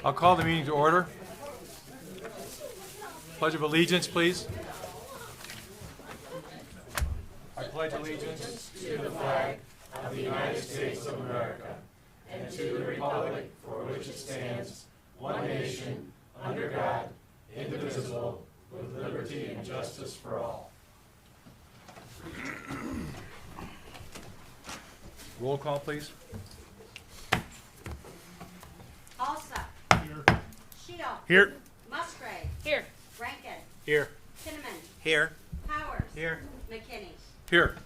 I'll call the meeting to order. Pledge of allegiance, please. I pledge allegiance to the flag of the United States of America and to the republic for which it stands, one nation, under God, indivisible, with liberty and justice for all. Roll call, please. Alsop. Here. Shield. Here. Musgrave. Here. Rankin. Here. Kinnaman. Here. Powers. Here. McKinney. Here.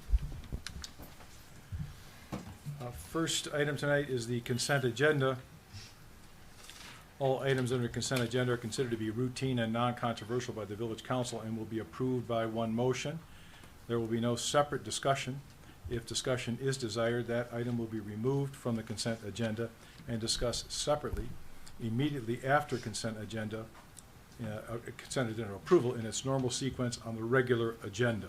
First item tonight is the consent agenda. All items under consent agenda are considered to be routine and non-controversial by the village council and will be approved by one motion. There will be no separate discussion. If discussion is desired, that item will be removed from the consent agenda and discussed separately immediately after consent agenda approval in its normal sequence on the regular agenda.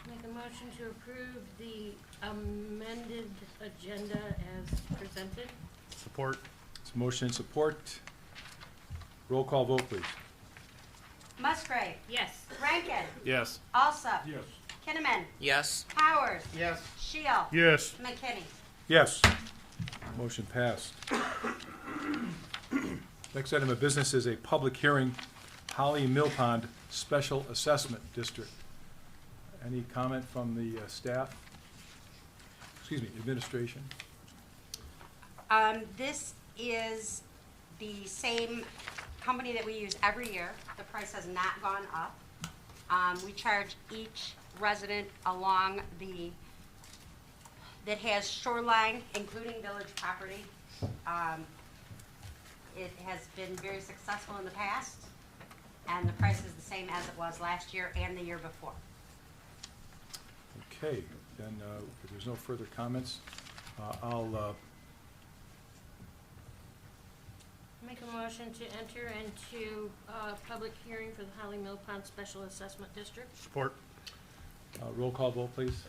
Make a motion to approve the amended agenda as presented. Support. It's motion and support. Roll call vote, please. Musgrave. Yes. Rankin. Yes. Alsop. Yes. Kinnaman. Yes. Powers. Yes. Shield. Yes. McKinney. Yes. Motion passed. Next item of business is a public hearing, Holly Mill Pond Special Assessment District. Any comment from the staff? Excuse me, administration? This is the same company that we use every year. The price has not gone up. We charge each resident along that has shoreline, including village property. It has been very successful in the past, and the price is the same as it was last year and the year before. Okay, then if there's no further comments, I'll Make a motion to enter into public hearing for the Holly Mill Pond Special Assessment District. Support. roll call vote, please.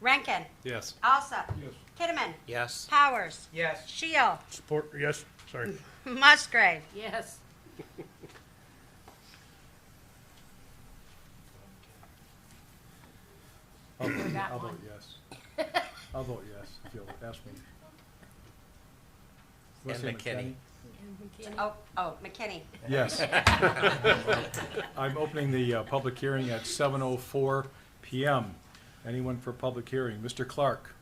Rankin. Yes. Alsop. Yes. Kinnaman. Yes. Powers. Yes. Shield. Support. Yes. Sorry. Musgrave. Yes. I'll vote Forgot I'll one. vote yes. I'll vote yes, if you'll ask me. And What's it, McKinney. And McKinney. Oh, McKinney. Yes. I'm opening the public hearing at 7:04 PM. Anyone for public hearing? Mr. Clark?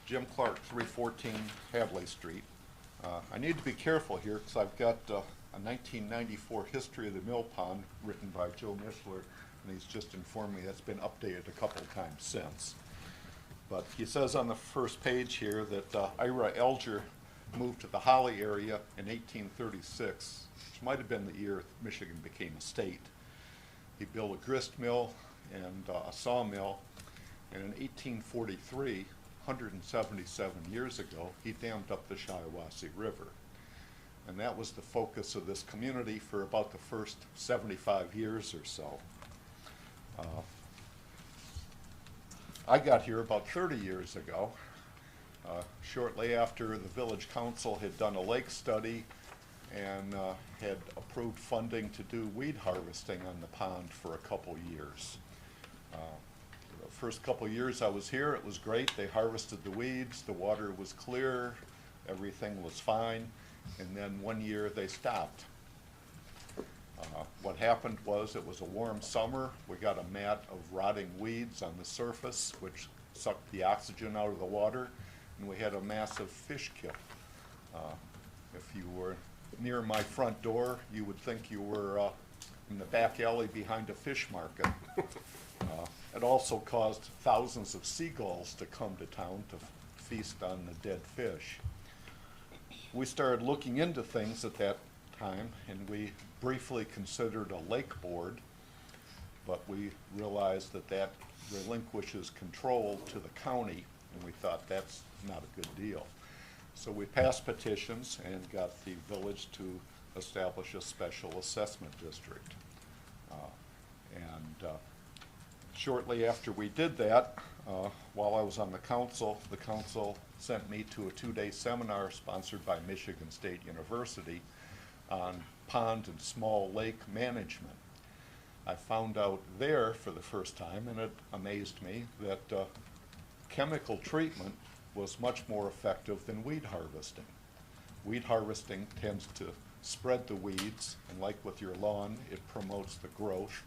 Jim Clark, 314 Hadley Street. I need to be careful here because I've got a 1994 history of the mill pond written by Joe Mishler, and he's just informed me that's been updated a couple of times since. But he says on the first page here that Ira Elger moved to the Holly area in 1836, which might have been the year Michigan became a state. He built a grist mill and a sawmill, and in 1843, 177 years ago, he dammed up the Shiawassee River. And that was the focus of this community for about the first 75 years or so. I got here about 30 years ago, shortly after the village council had done a lake study and had approved funding to do weed harvesting on the pond for a couple years. The first couple years I was here, it was great. They harvested the weeds, the water was clear, everything was fine, and then one year they stopped. What happened was it was a warm summer. We got a mat of rotting weeds on the surface, which sucked the oxygen out of the water, and we had a massive fish kill. If you were near my front door, you would think you were in the back alley behind a fish market. It also caused thousands of seagulls to come to town to feast on the dead fish. We started looking into things at that time, and we briefly considered a lake board, but we realized that that relinquishes control to the county, and we thought that's not a good deal. So we passed petitions and got the village to establish a special assessment district. Shortly after we did that, while I was on the council sent me to a 2-day seminar sponsored by Michigan State University on pond and small lake management. I found out there for the first time, and it amazed me, that chemical treatment was much more effective than weed harvesting. Weed harvesting tends to spread the weeds, and like with your lawn, it promotes the growth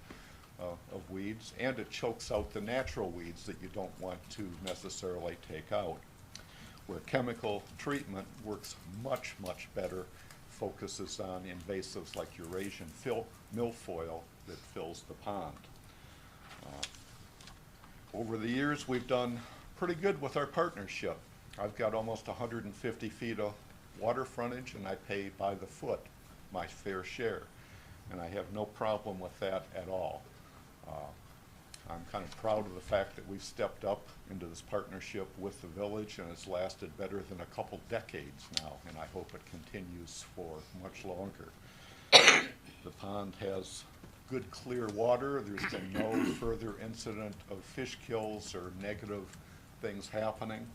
of weeds, and it chokes out the natural weeds that you don't want to necessarily take out. Where chemical treatment works much, much better, focuses on invasives like Eurasian milfoil that fills the pond. Over the years, we've done pretty good with our partnership. I've got almost 150 feet of water frontage, and I pay by the foot my fair share, and I have no problem with that at all. I'm kind of proud of the fact that we've stepped up into this partnership with the village, and it's lasted better than a couple decades now, and I hope it continues for much longer. The pond has good clear water. There's been no further incident of fish kills or negative things happening,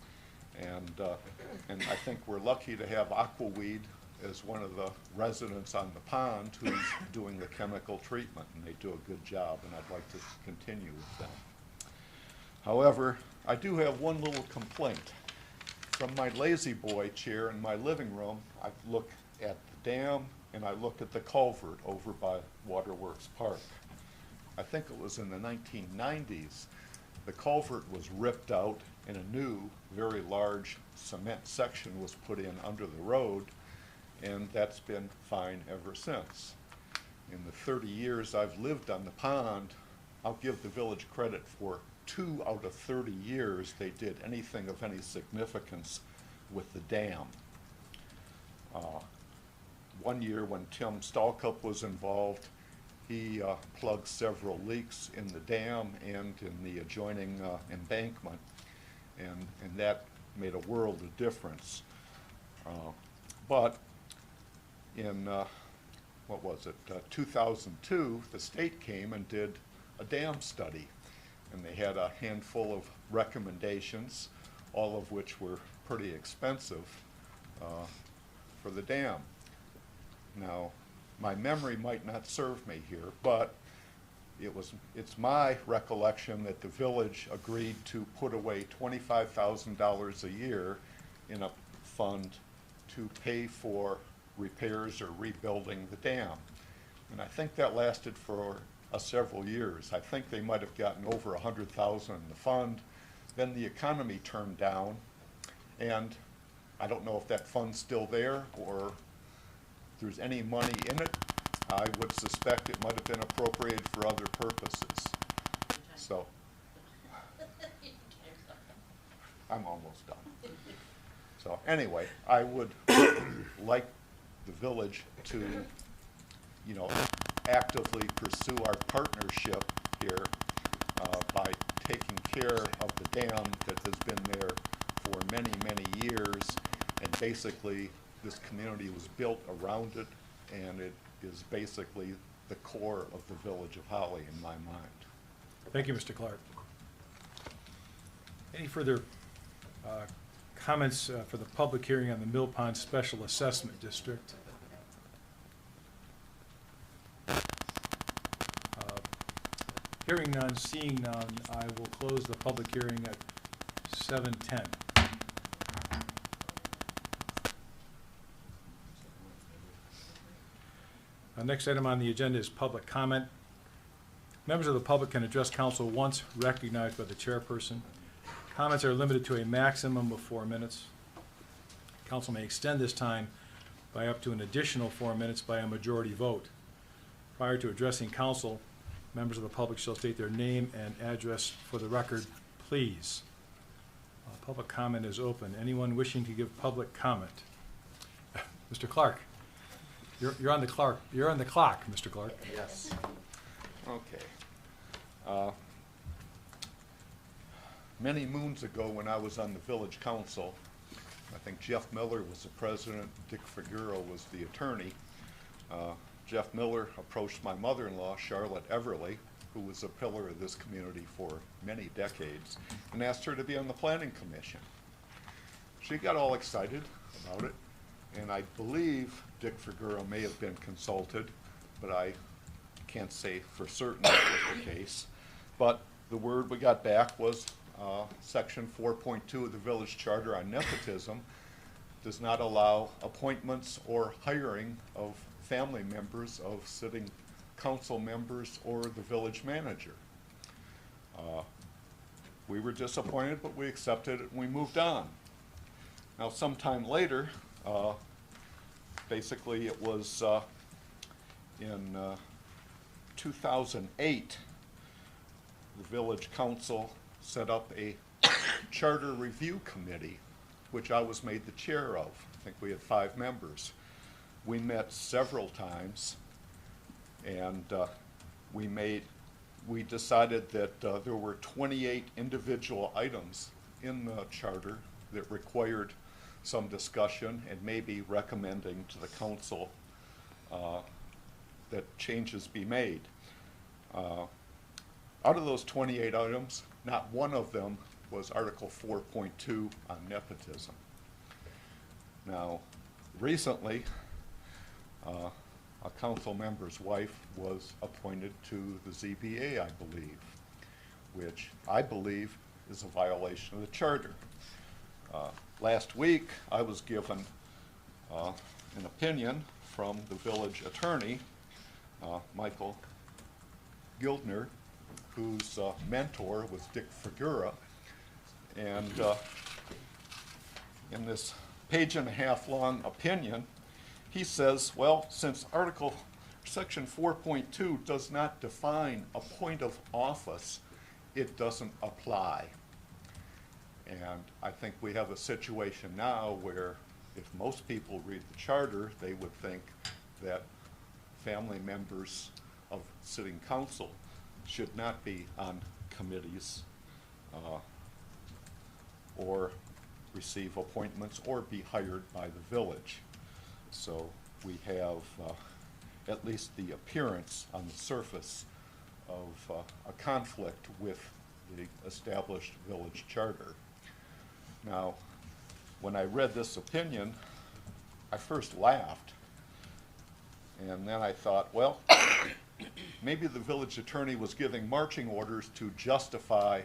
and I think we're lucky to have Aquaweed as one of the residents on the pond who's doing the chemical treatment, and they do a good job, and I'd like to continue with them. However, I do have one little complaint. From my lazy boy chair in my living room, I look at the dam and I look at the culvert over by Waterworks Park. I think it was in the 1990s. The culvert was ripped out and a new, very large cement section was put in under the road, and that's been fine ever since. In the 30 years I've lived on the pond, I'll give the village credit for 2 out of 30 years they did anything of any significance with the dam. One year when Tim Stalcup was involved, he plugged several leaks in the dam and in the adjoining embankment, and that made a world of difference. But in, 2002, the state came and did a dam study, and they had a handful of recommendations, all of which were pretty expensive for the dam. Now, my memory might not serve me here, but it's my recollection that the village agreed to put away $25,000 a year in a fund to pay for repairs or rebuilding the dam. And I think that lasted for several years. I think they might have gotten over $100,000 in the fund. Then the economy turned down, and I don't know if that fund's still there or if there's any money in it. I would suspect it might have been appropriated for other purposes. So, I'm almost done. So anyway, I would like the village to, actively pursue our partnership here by taking care of the dam that has been there for many, many years. And basically, this community was built around it, and it is basically the core of the village of Holly in my mind. Thank you, Mr. Clark. Any further comments for the public hearing on the Mill Pond Special Assessment District? Hearing none, seeing none, I will close the public hearing at 7:10. Next item on the agenda is public comment. Members of the public can address council once recognized by the chairperson. Comments are limited to a maximum of 4 minutes. Council may extend this time by up to an additional 4 minutes by a majority vote. Prior to addressing council, members of the public shall state their name and address for the record, please. Public comment is open. Anyone wishing to give public comment? Mr. Clark. You're on the clock. You're on the clock, Mr. Clark. Yes. Okay. Many moons ago, when I was on the village council, I think Jeff Miller was the president, Dick Figueroa was the attorney. Jeff Miller approached my mother-in-law, Charlotte Everly, who was a pillar of this community for many decades, and asked her to be on the planning commission. She got all excited about it, and I believe Dick Figura may have been consulted, but I can't say for certain that was the case. But the word we got back was Section 4.2 of the village charter on nepotism does not allow appointments or hiring of family members of sitting council members or the village manager. We were disappointed, but we accepted it and we moved on. Now, sometime later, basically it was in 2008, the village council set up a charter review committee, which I was made the chair of. I think we had 5 members. We met several times, and we decided that there were 28 individual items in the charter that required some discussion and maybe recommending to the council that changes be made. Out of those 28 items, not one of them was Article 4.2 on nepotism. Now, recently, a council member's wife was appointed to the ZBA, I believe, which I believe is a violation of the charter. Last week, I was given an opinion from the village attorney, Michael Gildner, whose mentor was Dick Figura. And in this page-and-a-half long opinion, he says, well, since Section 4.2 does not define a point of office, it doesn't apply. And I think we have a situation now where if most people read the charter, they would think that family members of sitting council should not be on committees or receive appointments or be hired by the village. So we have at least the appearance on the surface of a conflict with the established village charter. Now, when I read this opinion, I first laughed, and then I thought, well, maybe the village attorney was giving marching orders to justify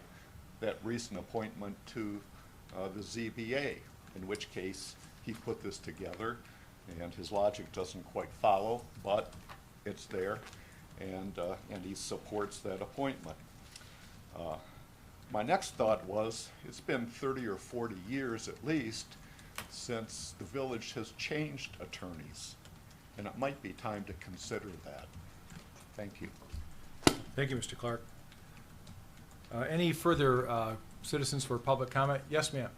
that recent appointment to the ZBA, in which case he put this together, and his logic doesn't quite follow, but it's there, and he supports that appointment. My next thought was, it's been 30 or 40 years at least since the village has changed attorneys, and it might be time to consider that. Thank you. Thank you, Mr. Clark. Any further citizens for public comment? Yes, ma'am.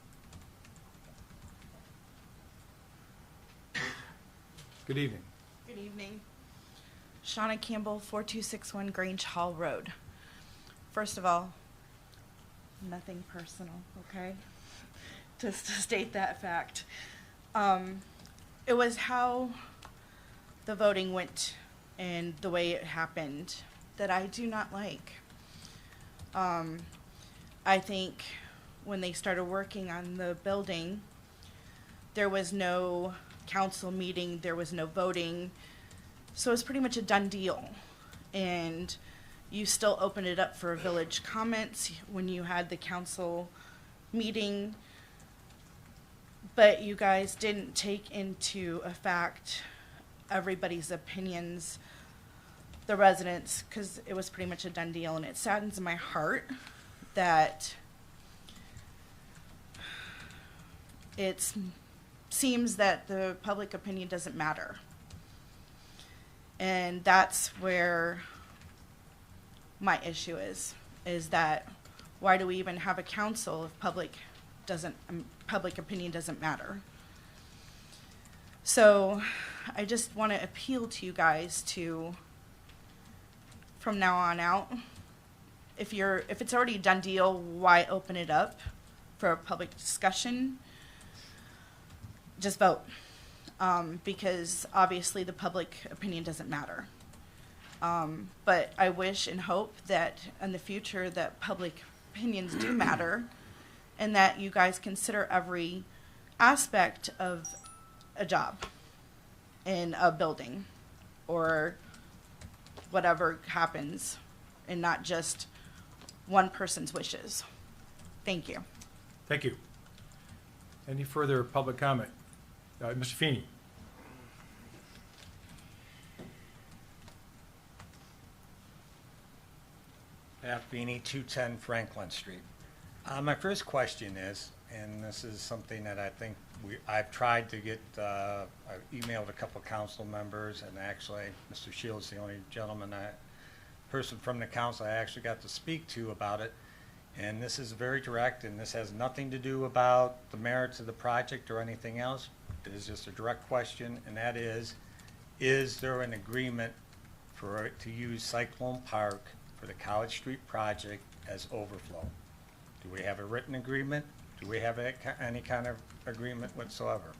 Good evening. Good evening. Shauna Campbell, 4261 Grange Hall Road. First of all, nothing personal, okay? Just to state that fact. It was how the voting went and the way it happened that I do not like. I think when they started working on the building, there was no council meeting, there was no voting, so it was pretty much a done deal. And you still opened it up for village comments when you had the council meeting, but you guys didn't take into effect everybody's opinions, the residents, because it was pretty much a done deal, and it saddens my heart that it seems that the public opinion doesn't matter. And that's where my issue is that why do we even have a council if public opinion doesn't matter? So I just want to appeal to you guys to, from now on out, if it's already a done deal, why open it up for a public discussion? Just vote, because obviously the public opinion doesn't matter. But I wish and hope that in the future that public opinions do matter and that you guys consider every aspect of a job in a building or whatever happens and not just one person's wishes. Thank you. Thank you. Any further public comment? Mr. Feeney? Pat Feeney, 210 Franklin Street. My first question is, and this is something that I think I've tried to get, I've emailed a couple council members, and actually Mr. Shields, the only person from the council I actually got to speak to about it. And this is very direct, and this has nothing to do about the merits of the project or anything else. It is just a direct question, and that is there an agreement for it to use Cyclone Park for the College Street project as overflow? Do we have a written agreement? Do we have any kind of agreement whatsoever?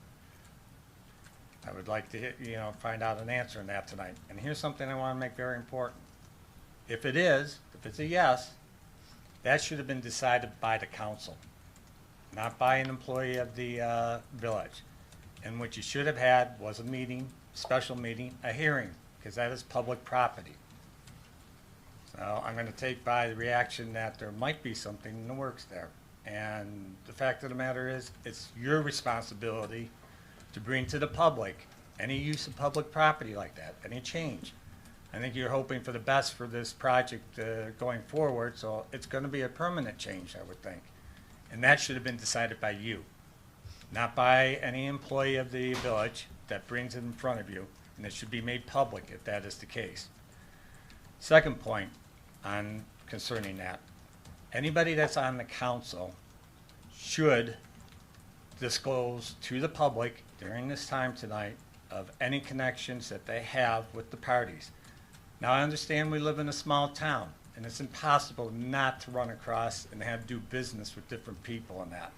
I would like to, find out an answer on that tonight. And here's something I want to make very important. If it's a yes, that should have been decided by the council, not by an employee of the village. And what you should have had was a meeting, special meeting, a hearing, because that is public property. So I'm going to take by the reaction that there might be something in the works there. And the fact of the matter is, it's your responsibility to bring to the public any use of public property like that, any change. I think you're hoping for the best for this project going forward, so it's going to be a permanent change, I would think. And that should have been decided by you, not by any employee of the village that brings it in front of you, and it should be made public if that is the case. Second point concerning that, anybody that's on the council should disclose to the public during this time tonight of any connections that they have with the parties. Now, I understand we live in a small town, and it's impossible not to run across and do business with different people and that.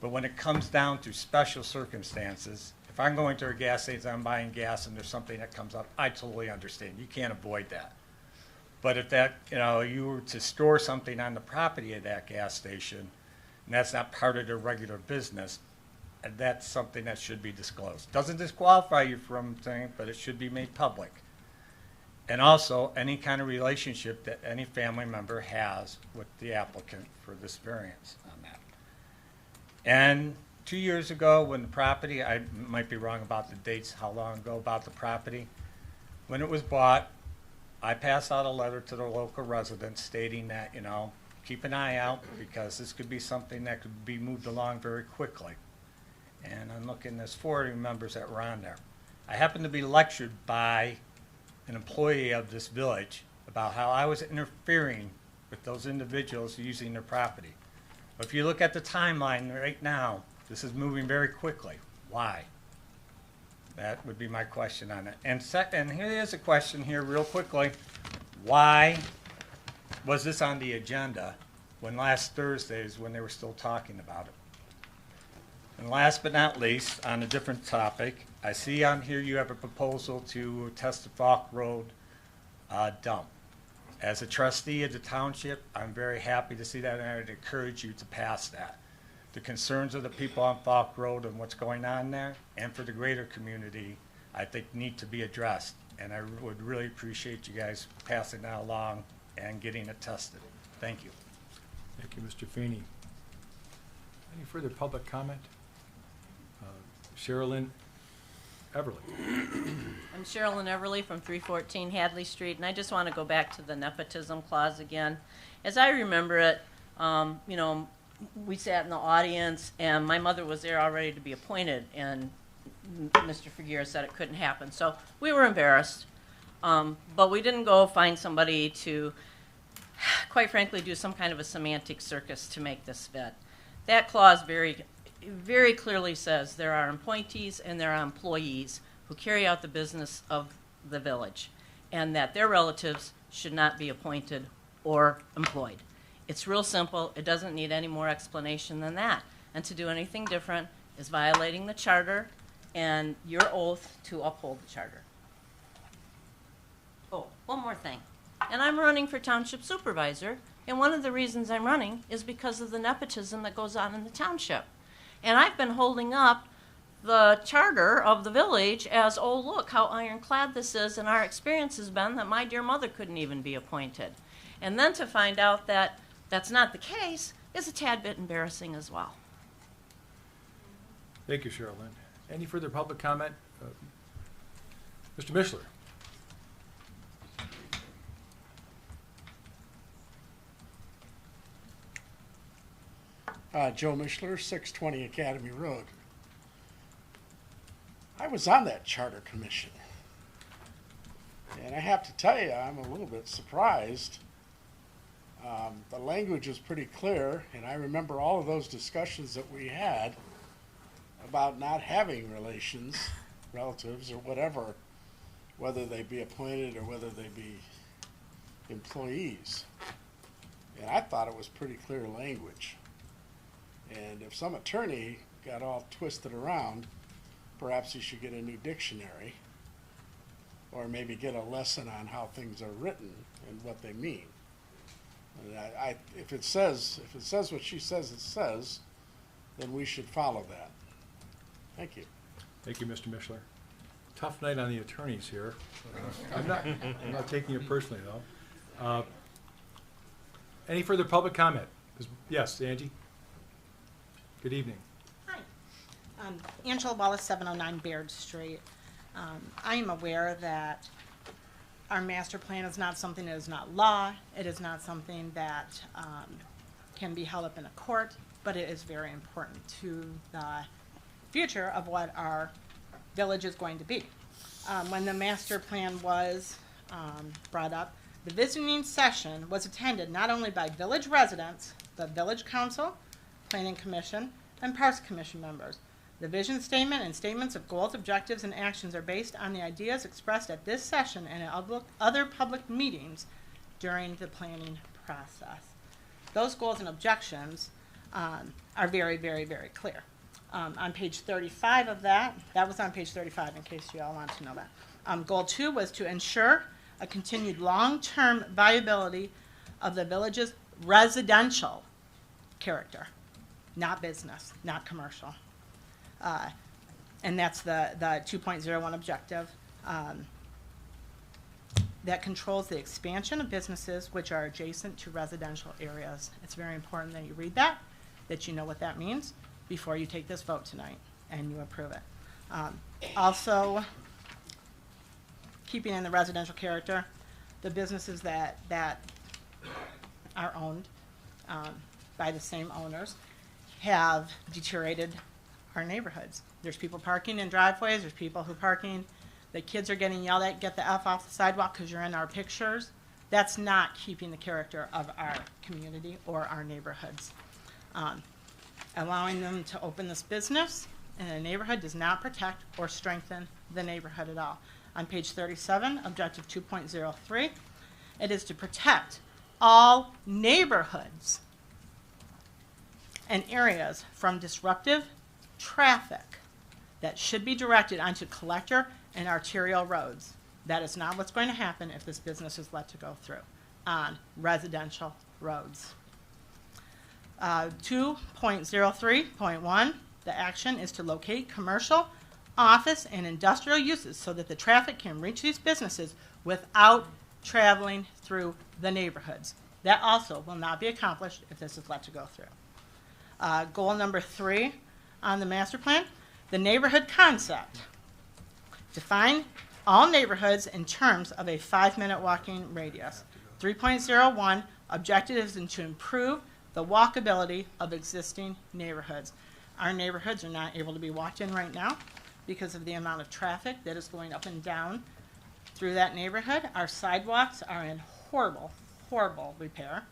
But when it comes down to special circumstances, if I'm going to a gas station, I'm buying gas, and there's something that comes up, I totally understand. You can't avoid that. But if you were to store something on the property of that gas station, and that's not part of their regular business, and that's something that should be disclosed. Doesn't disqualify you from things, but it should be made public. And also, any kind of relationship that any family member has with the applicant for this variance on that. And 2 years ago, when the property, I might be wrong about the dates, how long ago about the property, when it was bought, I passed out a letter to the local residents stating that, keep an eye out because this could be something that could be moved along very quickly. And I'm looking, there's 40 members that were on there. I happened to be lectured by an employee of this village about how I was interfering with those individuals using their property. But if you look at the timeline right now, this is moving very quickly. Why? That would be my question on it. And here is a question here real quickly. Why was this on the agenda when last Thursday is when they were still talking about it? And last but not least, on a different topic, I see on here you have a proposal to test the Falk Road dump. As a trustee of the township, I'm very happy to see that, and I would encourage you to pass that. The concerns of the people on Falk Road and what's going on there, and for the greater community, I think need to be addressed. And I would really appreciate you guys passing that along and getting it tested. Thank you. Thank you, Mr. Feeney. Any further public comment? Sherilyn Everly. I'm Sherilyn Everly from 314 Hadley Street, and I just want to go back to the nepotism clause again. As I remember it, we sat in the audience, and my mother was there all ready to be appointed, and Mr. Figueroa said it couldn't happen. So we were embarrassed, but we didn't go find somebody to, quite frankly, do some kind of a semantic circus to make this fit. That clause very clearly says there are appointees and there are employees who carry out the business of the village, and that their relatives should not be appointed or employed. It's real simple. It doesn't need any more explanation than that. And to do anything different is violating the charter and your oath to uphold the charter. Oh, one more thing. And I'm running for township supervisor, and one of the reasons I'm running is because of the nepotism that goes on in the township. And I've been holding up the charter of the village as, oh, look how ironclad this is, and our experience has been that my dear mother couldn't even be appointed. And then to find out that that's not the case is a tad bit embarrassing as well. Thank you, Cheryl Lynn. Any further public comment? Mr. Mishler? Joe Mishler, 620 Academy Road. I was on that charter commission. And I have to tell you, I'm a little bit surprised. The language is pretty clear, and I remember all of those discussions that we had about not having relations, relatives, or whatever, whether they be appointed or whether they be employees. And I thought it was pretty clear language. And if some attorney got all twisted around, perhaps he should get a new dictionary, or maybe get a lesson on how things are written and what they mean. And if it says what she says it says, then we should follow that. Thank you. Thank you, Mr. Mishler. Tough night on the attorneys here. I'm not taking it personally, though. Any further public comment? Yes, Angie? Good evening. Hi. Angela Wallace, 709 Baird Street. I am aware that our master plan is not something that is not law. It is not something that can be held up in a court, but it is very important to the future of what our village is going to be. When the master plan was brought up, the visiting session was attended not only by village residents, but village council, planning commission, and parks commission members. The vision statement and statements of goals, objectives, and actions are based on the ideas expressed at this session and at other public meetings during the planning process. Those goals and objections are very, very, very clear. On page 35 of that was on page 35 in case you all want to know that. Goal 2 was to ensure a continued long-term viability of the village's residential character, not business, not commercial. And that's the 2.01 objective that controls the expansion of businesses which are adjacent to residential areas. It's very important that you read that you know what that means before you take this vote tonight and you approve it. Also, keeping in the residential character, the businesses that are owned by the same owners have deteriorated our neighborhoods. There's people parking in driveways, there's people who parking, the kids are getting yelled at, get the F off the sidewalk because you're in our pictures. That's not keeping the character of our community or our neighborhoods. Allowing them to open this business in a neighborhood does not protect or strengthen the neighborhood at all. On page 37, objective 2.03, it is to protect all neighborhoods and areas from disruptive traffic that should be directed onto collector and arterial roads. That is not what's going to happen if this business is let to go through on residential roads. 2.03.1, the action is to locate commercial, office, and industrial uses so that the traffic can reach these businesses without traveling through the neighborhoods. That also will not be accomplished if this is let to go through. Goal number 3 on the master plan, the neighborhood concept. Define all neighborhoods in terms of a 5-minute walking radius. 3.01, objectives is to improve the walkability of existing neighborhoods. Our neighborhoods are not able to be walked in right now because of the amount of traffic that is going up and down through that neighborhood. Our sidewalks are in horrible, horrible repair.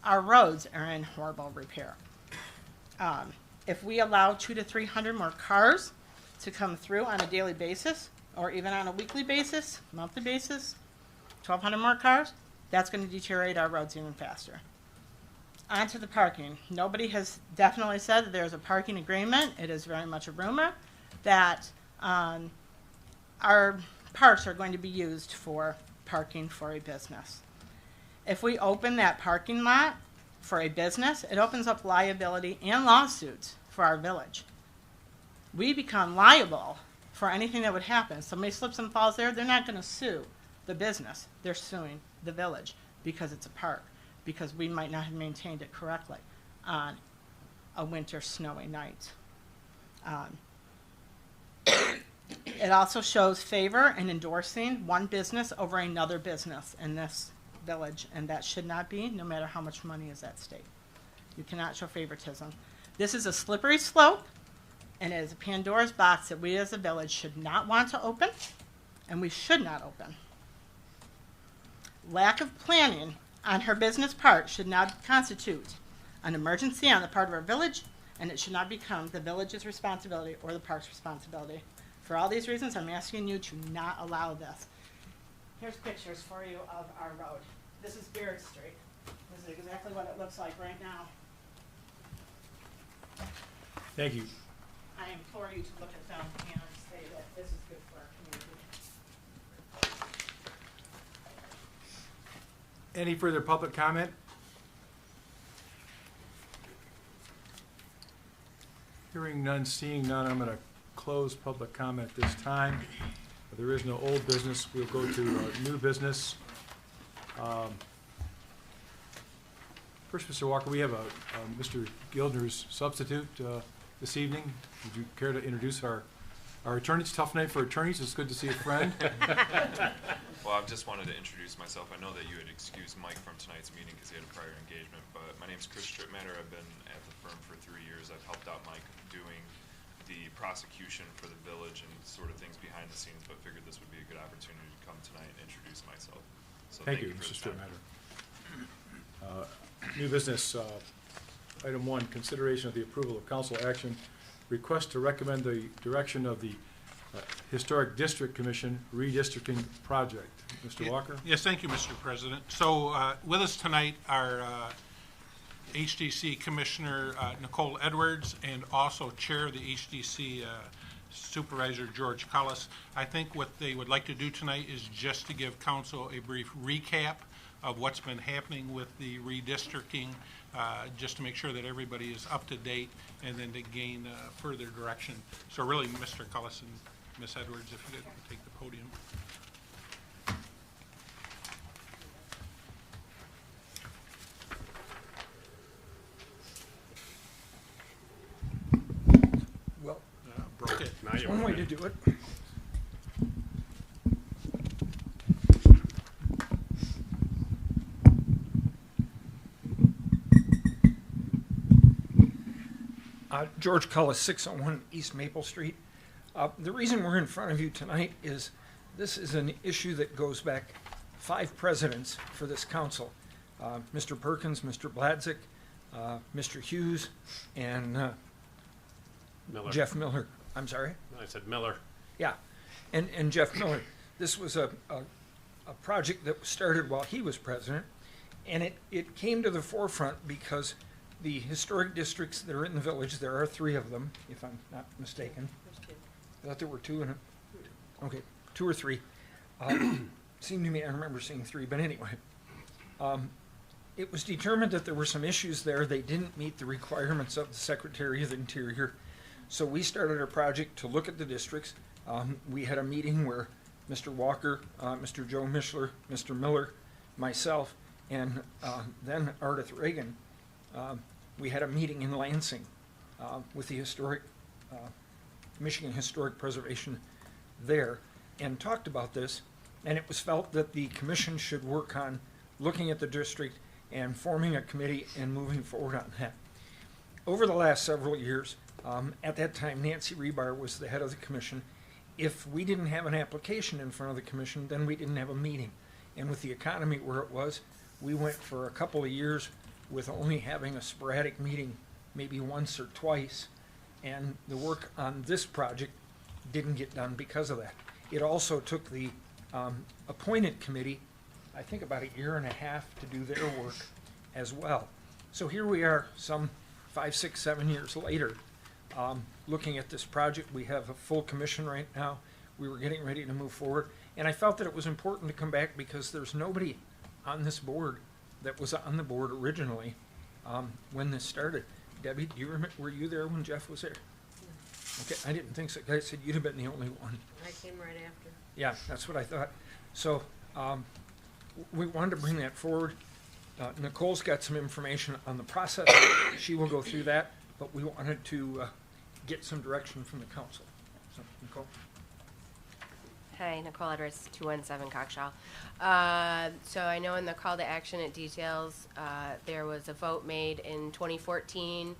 Our roads are in horrible repair. If we allow 200 to 300 more cars to come through on a daily basis, or even on a weekly basis, monthly basis, 1,200 more cars, that's going to deteriorate our roads even faster. On to the parking. Nobody has definitely said that there's a parking agreement. It is very much a rumor that our parks are going to be used for parking for a business. If we open that parking lot for a business, it opens up liability and lawsuits for our village. We become liable for anything that would happen. Somebody slips and falls there, they're not gonna sue the business, they're suing the village because it's a park, because we might not have maintained it correctly on a winter snowy night. It also shows favor in endorsing one business over another business in this village, and that should not be, no matter how much money is at stake. You cannot show favoritism. This is a slippery slope, and it is a Pandora's box that we as a village should not want to open, and we should not open. Lack of planning on her business part should not constitute an emergency on the part of our village, and it should not become the village's responsibility or the park's responsibility. For all these reasons, I'm asking you to not allow this. Here's pictures for you of our road. This is Beard Street. This is exactly what it looks like right now. Thank you. I implore you to look at them and say that this is good for our community. Any further public comment? Hearing none, seeing none, I'm going to close public comment this time. There is no old business. We'll go to new business. First, Mr. Walker, we have Mr. Gildner's substitute this evening. Would you care to introduce our attorney? It's a tough night for attorneys. It's good to see a friend. Well, I just wanted to introduce myself. I know that you had excused Mike from tonight's meeting because he had a prior engagement, but my name's Chris Strittmatter. I've been at the firm for 3 years. I've helped out Mike doing the prosecution for the village and sort of things behind the scenes, but figured this would be a good opportunity to come tonight and introduce myself. So Thank you, for Mr. the time. Strittmatter. New business, item 1, consideration of the approval of council action, request to recommend the direction of the Historic District Commission redistricting project. Mr. Walker? Yes, thank you, Mr. President. So with us tonight are HDC Commissioner Nicole Edwards and also Chair of the HDC Supervisor George Cullis. I think what they would like to do tonight is just to give council a brief recap of what's been happening with the redistricting, just to make sure that everybody is up to date and then to gain further direction. So really, Mr. Cullis and Ms. Edwards, if you could take the podium. Well, Broke it. Now you one way want to me. do it. George Cullis, 601 East Maple Street. The reason we're in front of you tonight is this is an issue that goes back 5 presidents for this council. Mr. Perkins, Mr. Bladzik, Mr. Hughes, and Miller. Jeff Miller. I'm sorry? I said Miller. Yeah, and Jeff Miller. This was a project that was started while he was president, and it came to the forefront because the historic districts that are in the village, there are 3 of them, if I'm not mistaken. I thought there were 2 in it. Okay, 2 or 3. Seemed to me I remember seeing 3, but anyway. It was determined that there were some issues there. They didn't meet the requirements of the Secretary of the Interior. So we started a project to look at the districts. We had a meeting where Mr. Walker, Mr. Joe Mishler, Mr. Miller, myself, and then Ardith Reagan, we had a meeting in Lansing with the Michigan Historic Preservation there and talked about this. And it was felt that the commission should work on looking at the district and forming a committee and moving forward on that. Over the last several years, at that time Nancy Rebar was the head of the commission. If we didn't have an application in front of the commission, then we didn't have a meeting. And with the economy where it was, we went for a couple of years with only having a sporadic meeting, maybe once or twice. And the work on this project didn't get done because of that. It also took the appointed committee, I think about 1.5 years to do their work as well. So here we are some 5, 6, 7 years later, looking at this project. We have a full commission right now. We were getting ready to move forward. And I felt that it was important to come back because there's nobody on this board that was on the board originally when this started. Debbie, do you remember, were you there when Jeff was there? Okay, I didn't think so. I said you'd have been the only one. I came right after. Yeah, that's what I thought. So we wanted to bring that forward. Nicole's got some information on the process. She will go through that, but we wanted to get some direction from the council. So, Nicole? Hi, Nicole Edwards, 217 Cockshaw. So I know in the call to action it details there was a vote made in 2014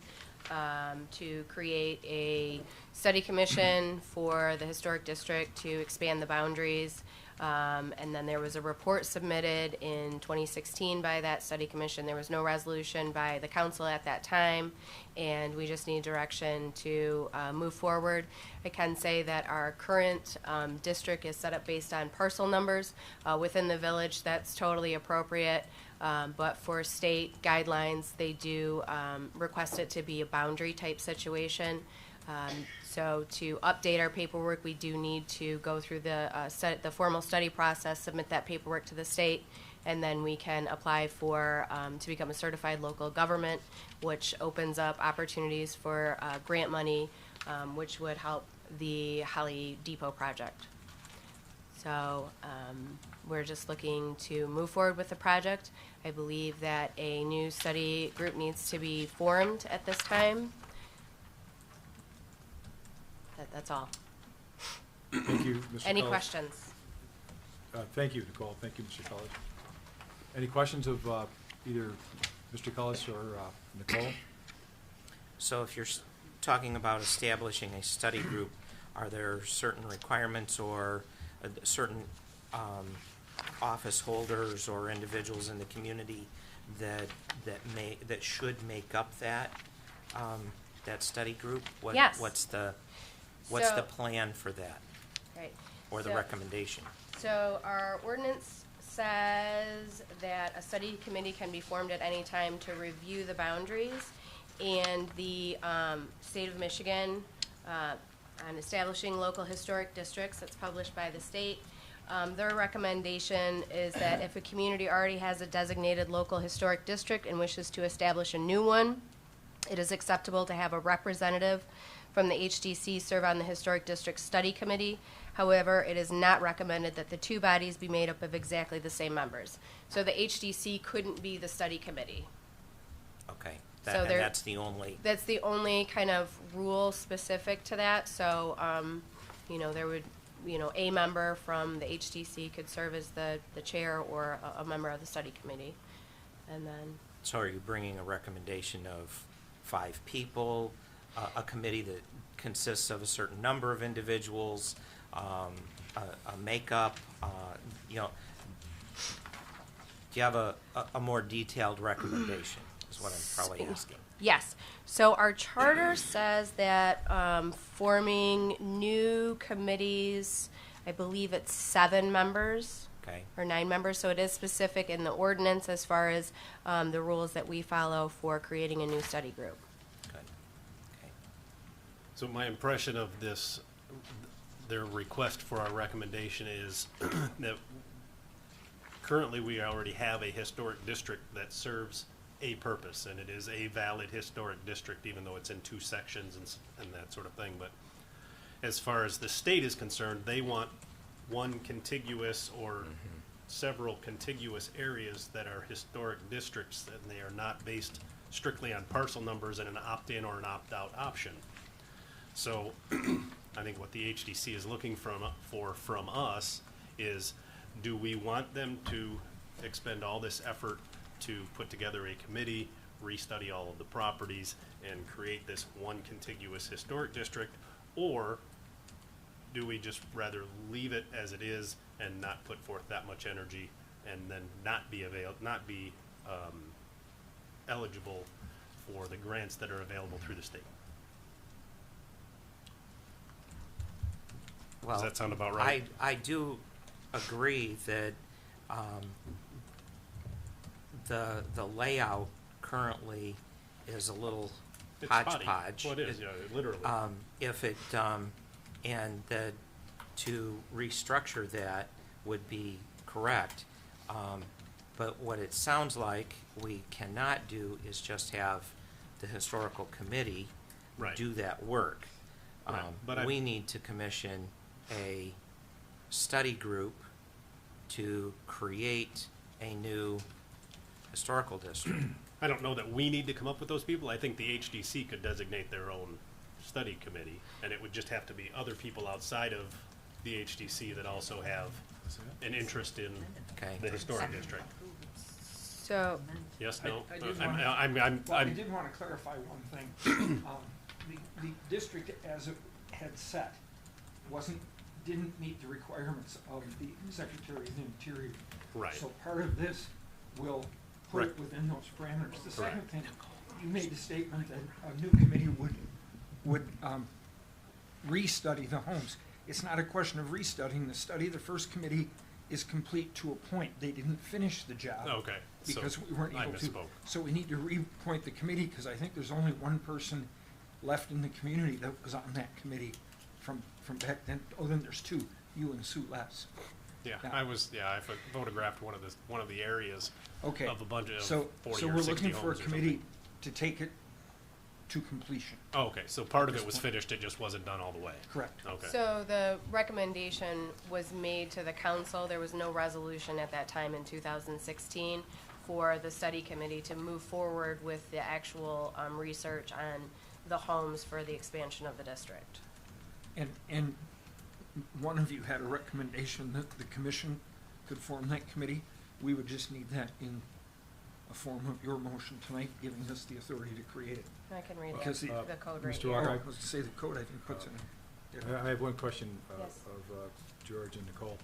to create a study commission for the historic district to expand the boundaries. And then there was a report submitted in 2016 by that study commission. There was no resolution by the council at that time, and we just need direction to move forward. I can say that our current district is set up based on parcel numbers within the village. That's totally appropriate. But for state guidelines, they do request it to be a boundary type situation. So to update our paperwork, we do need to go through the formal study process, submit that paperwork to the state, and then we can apply for to become a certified local government, which opens up opportunities for grant money, which would help the Holly Depot project. So we're just looking to move forward with the project. I believe that a new study group needs to be formed at this time. That's all. Thank you, Mr. Any Cullis. questions? Thank you, Nicole. Thank you, Mr. Cullis. Any questions of either Mr. Cullis or Nicole? So if you're talking about establishing a study group, are there certain requirements or certain office holders or individuals in the community that should make up that study group? Yes. What's the So- plan for that, Right. or the So- recommendation? So our ordinance says that a study committee can be formed at any time to review the boundaries, and the state of Michigan on establishing local historic districts, that's published by the state. Their recommendation is that if a community already has a designated local historic district and wishes to establish a new one, it is acceptable to have a representative from the HDC serve on the Historic District Study Committee. However, it is not recommended that the two bodies be made up of exactly the same members. So the HDC couldn't be the study committee. Okay, So and there- that's the only. That's the only kind of rule specific to that. So, there would, a member from the HDC could serve as the chair or a member of the study committee. And then, So are you bringing a recommendation of 5 people, a committee that consists of a certain number of individuals, a makeup, do you have a more detailed recommendation, is what I'm probably asking. yes. So our charter says that forming new committees, I believe it's 7 members. Okay. Or 9 members, so it is specific in the ordinance as far as the rules that we follow for creating a new study group. Good. Okay. So my impression of this, their request for our recommendation is that currently we already have a historic district that serves a purpose, and it is a valid historic district, even though it's in 2 sections and that sort of thing. But as far as the state is concerned, they want one contiguous or several contiguous areas that are historic districts, and they are not based strictly on parcel numbers and an opt-in or an opt-out option. So I think what the HDC is looking from us is, do we want them to expend all this effort to put together a committee, restudy all of the properties, and create this one contiguous historic district, or do we just rather leave it as it is and not put forth that much energy and then not be eligible for the grants that are available through the state? Well, Does that sound about right? I do agree that the layout currently is a little It's spotty. hodgepodge. Well, it is, yeah, literally. If it, and that to restructure that, would be correct. But what it sounds like we cannot do is just have the historical committee Right. do that work. Right, but We need to commission a study group to create a new historical district. I don't know that we need to come up with those people. I think the HDC could designate their own study committee, and it would just have to be other people outside of the HDC that also have an interest in Okay. the historic district. So, Yes, no? I did I'm- wanna- I'm- Well, I I'm- did want to clarify one thing. The district as it had set didn't meet the requirements of the Secretary of the Interior. Right. So part of this will put it Right. within those parameters. The second Correct. thing, you made the statement that a new committee would restudy the homes. It's not a question of restudying the study. The first committee is complete to a point. They didn't finish the job. Okay, so Because we weren't I able to. misspoke. So we need to reappoint the committee, because I think there's only one person left in the community that was on that committee from back then. Oh, then there's two, you and Sue Les. Yeah, Yeah. I photographed one of the areas Okay. of a bunch of So 40 we're or 60 looking for a homes or something. committee to take it to completion. Oh, okay, so part of At it this was point. finished, it just wasn't done all the way. Correct. Okay. so the recommendation was made to the council. There was no resolution at that time in 2016 for the study committee to move forward with the actual research on the homes for the expansion of the district. And one of you had a recommendation that the commission could form that committee. We would just need that in a form of your motion tonight, giving us the authority to create it. I can read Because the the- code right Mr. here. Walker, I was to say the code, I think, puts it in. I have one question Yes. of George and Nicole.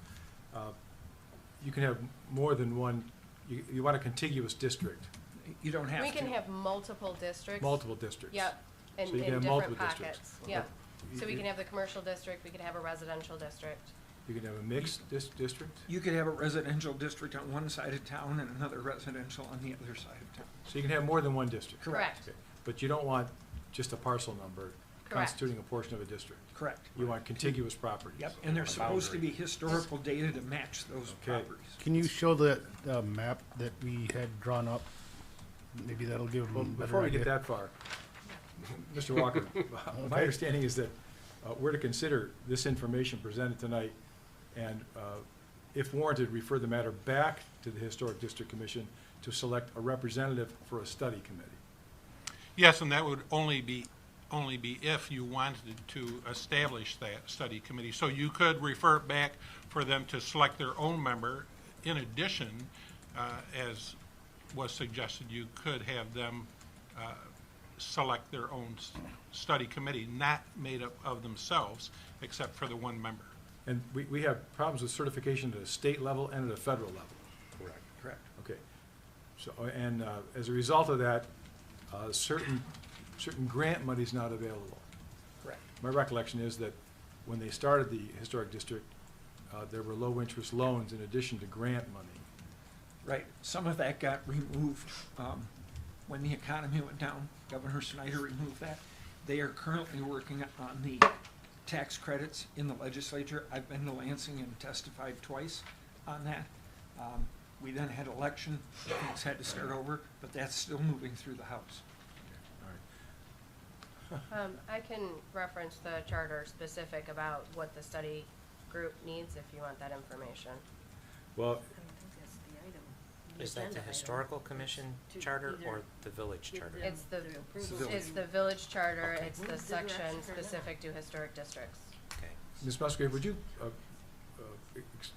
You can have more than one, you want a contiguous district, You don't have to. We can have multiple districts. multiple districts. Yep, in, So you can in have different multiple districts. pockets, yep. So we You- can have the commercial district, we could have a residential district. You can have a mixed district, You could have a residential district on one side of town and another residential on the other side of town. so you can have more than one district. Correct. Okay. But you don't want just a parcel number constituting a portion of a district. Correct. You want contiguous properties. Yep, and there's supposed to be Boundary. historical data to match those Okay. properties. Can you show the map that we had drawn up? Maybe that'll give them Well, a better before we get idea. that far, Mr. Walker, my understanding is that we're to consider this information presented tonight and, if warranted, refer the matter back to the Historic District Commission to select a representative for a study committee. Yes, and that would only be if you wanted to establish that study committee. So you could refer it back for them to select their own member. In addition, as was suggested, you could have them select their own study committee, not made up of themselves, except for the one member. And we have problems with certification at a state level and at a federal level. Correct. Okay. So, and as a result of that, certain grant money is not available. Correct. My recollection is that when they started the historic district, there were low-interest loans in addition to grant money. Right, some of that got removed when the economy went down. Governor Snyder removed that. They are currently working on the tax credits in the legislature. I've been to Lansing and testified twice on that. We then had election, things had to start over, but that's still moving through the House. All right. I can reference the charter specific about what the study group needs if you want that information. Well, Is that the historical commission charter or the village charter? It's the, village. it's the village charter, Okay. it's the section specific to historic districts. Okay. Ms. Musgrave, would you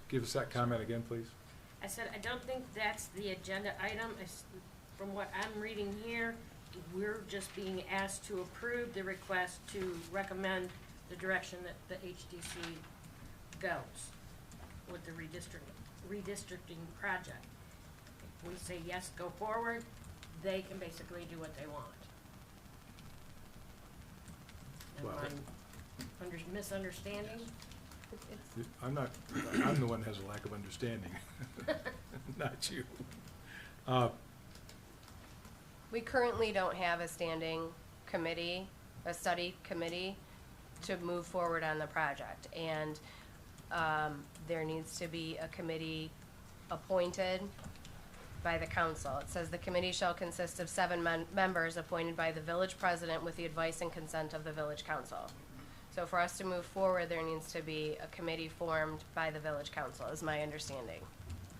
give us that comment again, please? I said, I don't think that's the agenda item. From what I'm reading here, we're just being asked to approve the request to recommend the direction that the HDC goes with the redistricting project. If we say yes, go forward, they can basically do what they want. Am Well- I misunderstanding? I'm the one that has a lack of understanding, not you. We currently don't have a standing committee, a study committee to move forward on the project. And there needs to be a committee appointed by the council. It says the committee shall consist of 7 members appointed by the village president with the advice and consent of the village council. So for us to move forward, there needs to be a committee formed by the village council, is my understanding.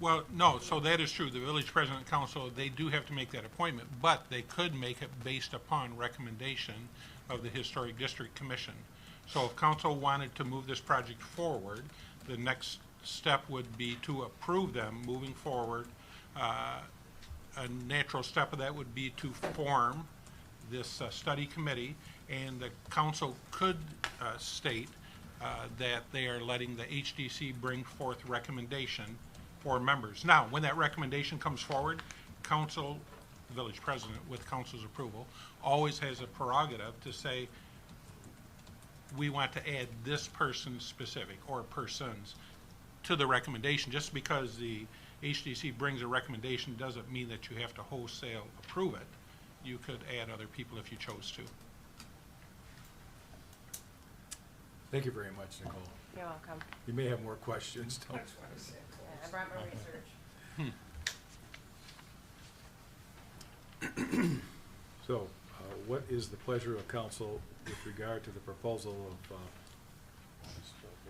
Well, no, so that is true. The village president and council, they do have to make that appointment, but they could make it based upon recommendation of the Historic District Commission. So if council wanted to move this project forward, the next step would be to approve them moving forward. A natural step of that would be to form this study committee, and the council could state that they are letting the HDC bring forth recommendation for members. Now, when that recommendation comes forward, council, the village president, with council's approval, always has a prerogative to say, we want to add this person specific or persons to the recommendation. Just because the HDC brings a recommendation doesn't mean that you have to wholesale approve it. You could add other people if you chose to. Thank you very much, Nicole. You're welcome. You may have more questions. Don't. I brought my research. So, what is the pleasure of council with regard to the proposal of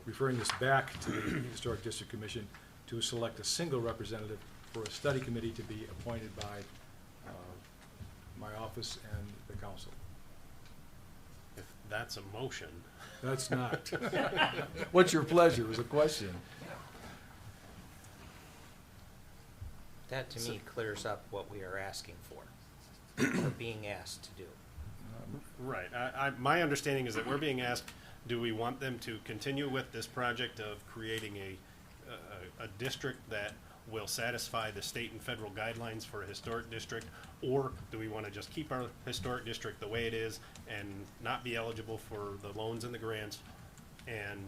referring this back to the Historic District Commission to select a single representative for a study committee to be appointed by my office and the council? If that's a motion. That's not. What's your pleasure is a question. That to me clears up what we are asking for, or being asked to do. Right. My understanding is that we're being asked, do we want them to continue with this project of creating a district that will satisfy the state and federal guidelines for a historic district, or do we want to just keep our historic district the way it is and not be eligible for the loans and the grants and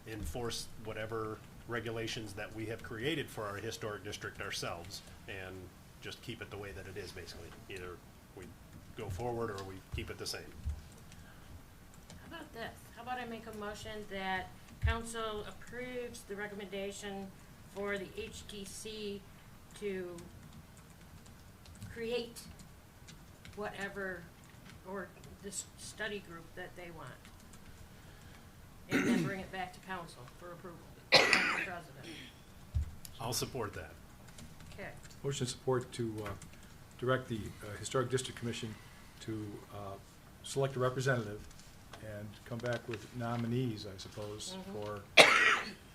enforce whatever regulations that we have created for our historic district ourselves and just keep it the way that it is, basically? Either we go forward or we keep it the same. How about this? How about I make a motion that council approves the recommendation for the HDC to create whatever, or this study group that they want, and then bring it back to council for approval by the president. I'll support that. Okay. Motion support to direct the Historic District Commission to select a representative and come back with nominees, I suppose, for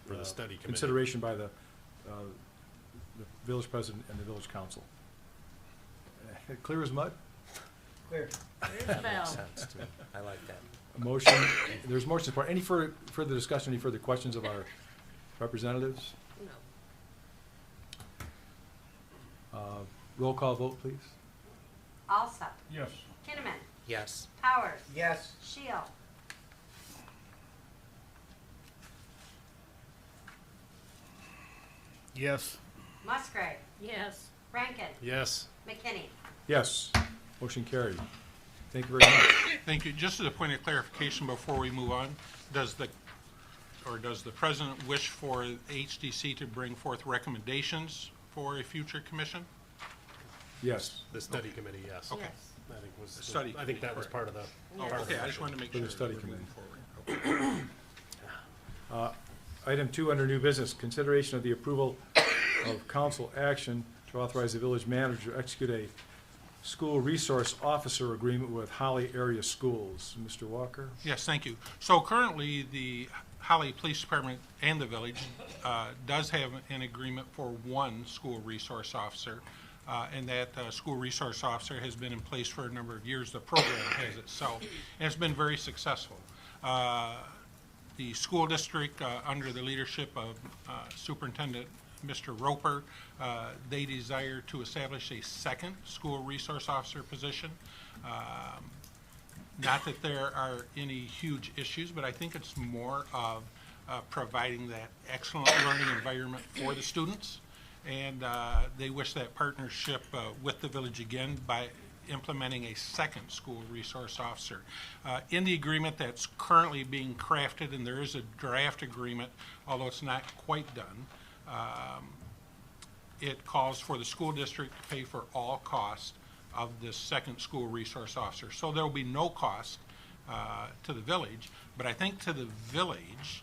For the study committee. consideration by the village president and the village council. Clear as mud? Clear. There's the bell. Makes sense to me. I like that. A motion, there's motion support. Any further discussion, any further questions of our representatives? No. Roll call vote, please. Alsop. Yes. Kinnaman. Yes. Powers. Yes. Shield. Yes. Musgrave. Yes. Rankin. Yes. McKinney. Yes. Motion carried. Thank you very much. Thank you. Just as a point of clarification before we move on, does the president wish for HDC to bring forth recommendations for a future commission? Yes. The study committee, yes. Okay. Yes. I think was, The study I think that committee, was part of the. Oh, part of the okay, I just motion. wanted to make For sure. the study we're moving committee. forward. Item 2 under new business, consideration of the approval of council action to authorize the village manager to execute a school resource officer agreement with Holly Area Schools. Mr. Walker? Yes, thank you. So currently, the Holly Police Department and the village does have an agreement for one school resource officer, and that school resource officer has been in place for a number of years. The program has itself, and it's been very successful. The school district, under the leadership of Superintendent Mr. Roper, they desire to establish a second school resource officer position. Not that there are any huge issues, but I think it's more of providing that excellent learning environment for the students. And they wish that partnership with the village again implementing a second school resource officer. In the agreement that's currently being crafted, and there is a draft agreement, although it's not quite done, it calls for the school district to pay for all costs of this second school resource officer. So there will be no cost to the village, but I think to the village,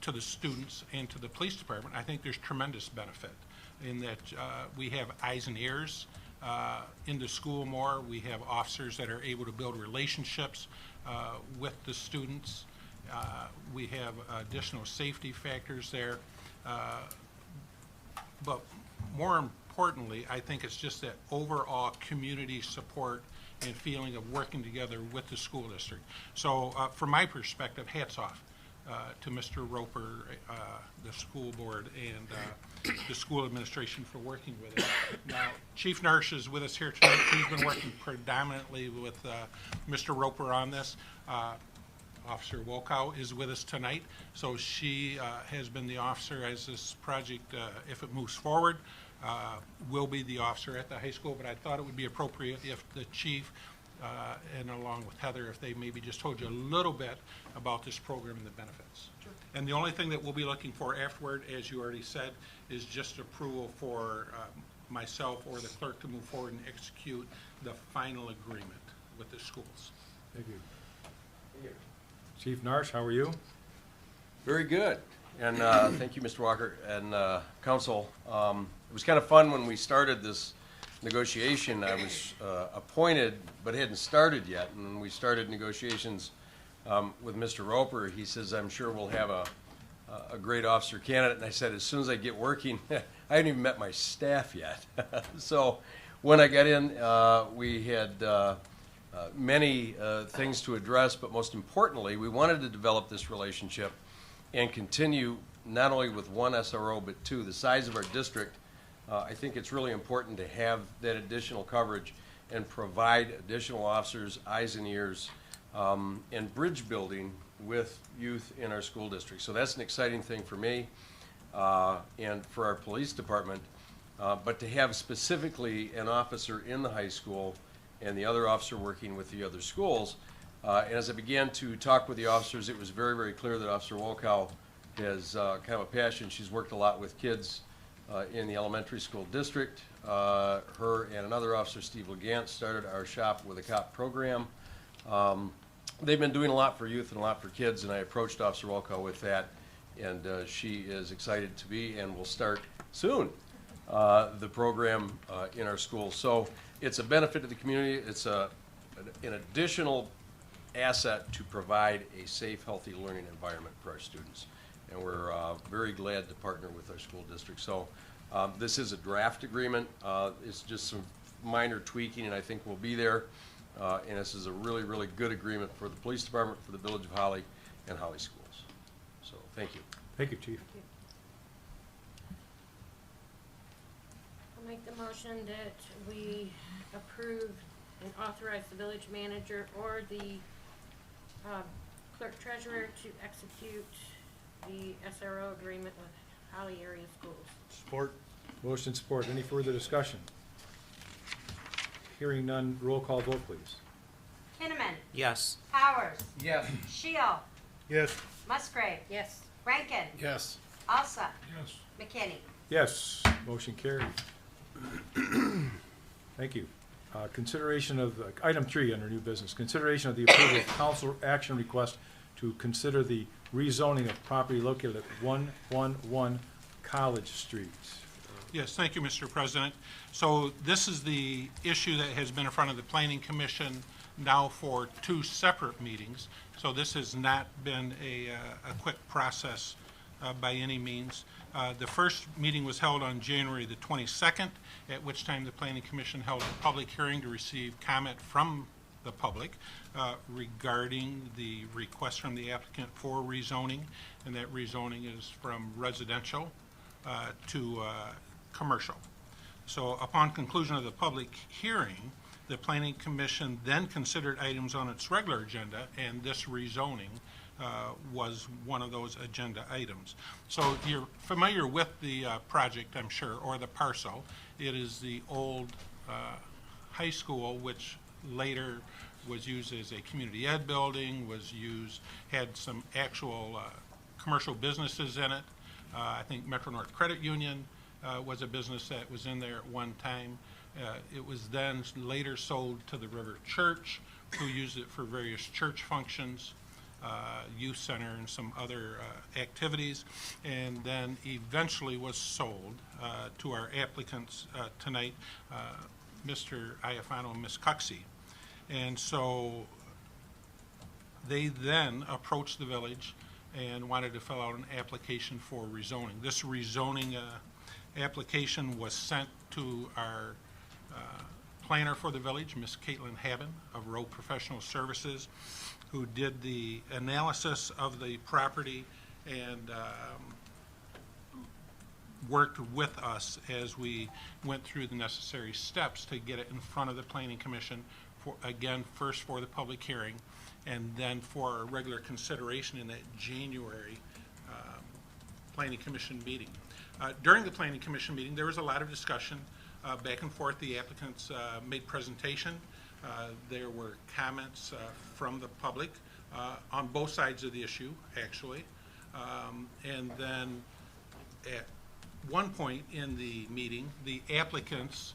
to the students, and to the police department, I think there's tremendous benefit in that we have eyes and ears into school more. We have officers that are able to build relationships with the students. We have additional safety factors there. But more importantly, I think it's just that overall community support and feeling of working together with the school district. So from my perspective, hats off to Mr. Roper, the school board, and the school administration for working with it. Now, Chief Nurse is with us here tonight. He's been working predominantly with Mr. Roper on this. Officer Wolkow is with us tonight, so she has been the officer as this project, if it moves forward, will be the officer at the high school, but I thought it would be appropriate if the chief and along with Heather, if they maybe just told you a little bit about this program and the benefits. Sure. And the only thing that we'll be looking for afterward, as you already said, is just approval for myself or the clerk to move forward and execute the final agreement with the schools. Thank you. Chief Narsh, how are you? Very good. And thank you, Mr. Walker and council. It was kind of fun when we started this negotiation. I was appointed but hadn't started yet. And when we started negotiations with Mr. Roper, he says, I'm sure we'll have a great officer candidate. And I said, as soon as I get working, I haven't even met my staff yet. So when I got in, we had many things to address, but most importantly, we wanted to develop this relationship and continue not only with one SRO, but two. The size of our district, I think it's really important to have that additional coverage and provide additional officers, eyes and ears, and bridge building with youth in our school district. So that's an exciting thing for me and for our police department. But to have specifically an officer in the high school and the other officer working with the other schools. And as I began to talk with the officers, it was very, very clear that Officer Wolkow has kind of a passion. She's worked a lot with kids in the elementary school district. Her and another officer, Steve Legant, started our Shop with a Cop program. They've been doing a lot for youth and a lot for kids, and I approached Officer Wolkow with that, and she is excited to be and will start soon the program in our schools. So it's a benefit to the community. It's an additional asset to provide a safe, healthy learning environment for our students. And we're very glad to partner with our school district. So this is a draft agreement. It's just some minor tweaking, and I think we'll be there. And this is a really, really good agreement for the police department, for the Village of Holly, and Holly schools. So thank you. Thank you, Chief. I'll make the motion that we approve and authorize the village manager or the clerk treasurer to execute the SRO agreement with Holly area schools. Support. Motion support. Any further discussion? Hearing none, roll call vote, please. Kinnaman. Yes. Powers. Yes. Shield. Yes. Musgrave. Yes. Rankin. Yes. Alsa. Yes. McKinney. Yes. Motion carried. Thank you. Consideration of, item 3 under new business, consideration of the approval of council action request to consider the rezoning of property located at 111 College Street. Yes, thank you, Mr. President. So this is the issue that has been in front of the Planning Commission now for 2 separate meetings. So this has not been a quick process by any means. The first meeting was held on January the 22nd, at which time the Planning Commission held a public hearing to receive comment from the public regarding the request from the applicant for rezoning, and that rezoning is from residential to commercial. So upon conclusion of the public hearing, the Planning Commission then considered items on its regular agenda, and this rezoning was one of those agenda items. So you're familiar with the project, I'm sure, or the parcel. It is the old high school, which later was used as a community ed building, had some actual commercial businesses in it. I think Metro North Credit Union was a business that was in there at one time. It was then later sold to the River Church, who used it for various church functions, youth center, and some other activities, and then eventually was sold to our applicants tonight, Mr. Iafano and Ms. Cuxey. And so they then approached the village and wanted to fill out an application for rezoning. This rezoning application was sent to our planner for the village, Ms. Caitlin Haben of Rowe Professional Services, who did the analysis of the property and worked with us as we went through the necessary steps to get it in front of the Planning Commission, for, again, first for the public hearing, and then for a regular consideration in that January Planning Commission meeting. During the Planning Commission meeting, there was a lot of discussion back and forth. The applicants made presentation. There were comments from the public on both sides of the issue, actually. And then at one point in the meeting, the applicants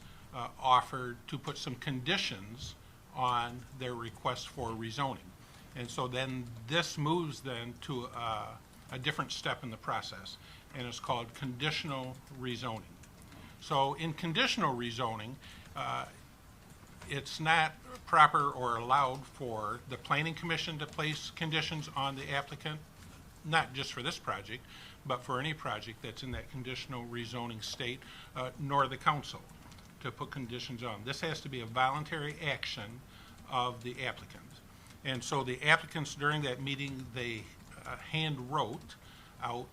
offered to put some conditions on their request for rezoning. And so then this moves then to a different step in the process, and it's called conditional rezoning. So in conditional rezoning, it's not proper or allowed for the Planning Commission to place conditions on the applicant, not just for this project, but for any project that's in that conditional rezoning state, nor the council to put conditions on. This has to be a voluntary action of the applicant. And so the applicants during that meeting, they hand wrote out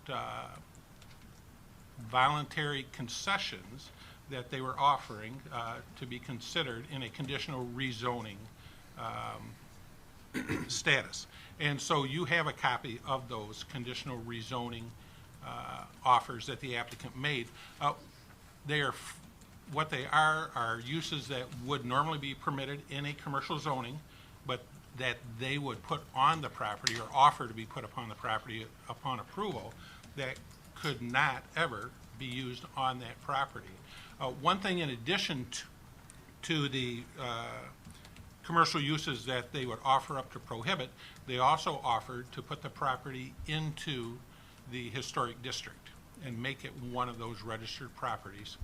voluntary concessions that they were offering to be considered in a conditional rezoning status. And so you have a copy of those conditional rezoning offers that the applicant made. What they are uses that would normally be permitted in a commercial zoning, but that they would put on the property or offer to be put upon the property upon approval that could not ever be used on that property. One thing in addition to the commercial uses that they would offer up to prohibit, they also offered to put the property into the historic district and make it one of those registered properties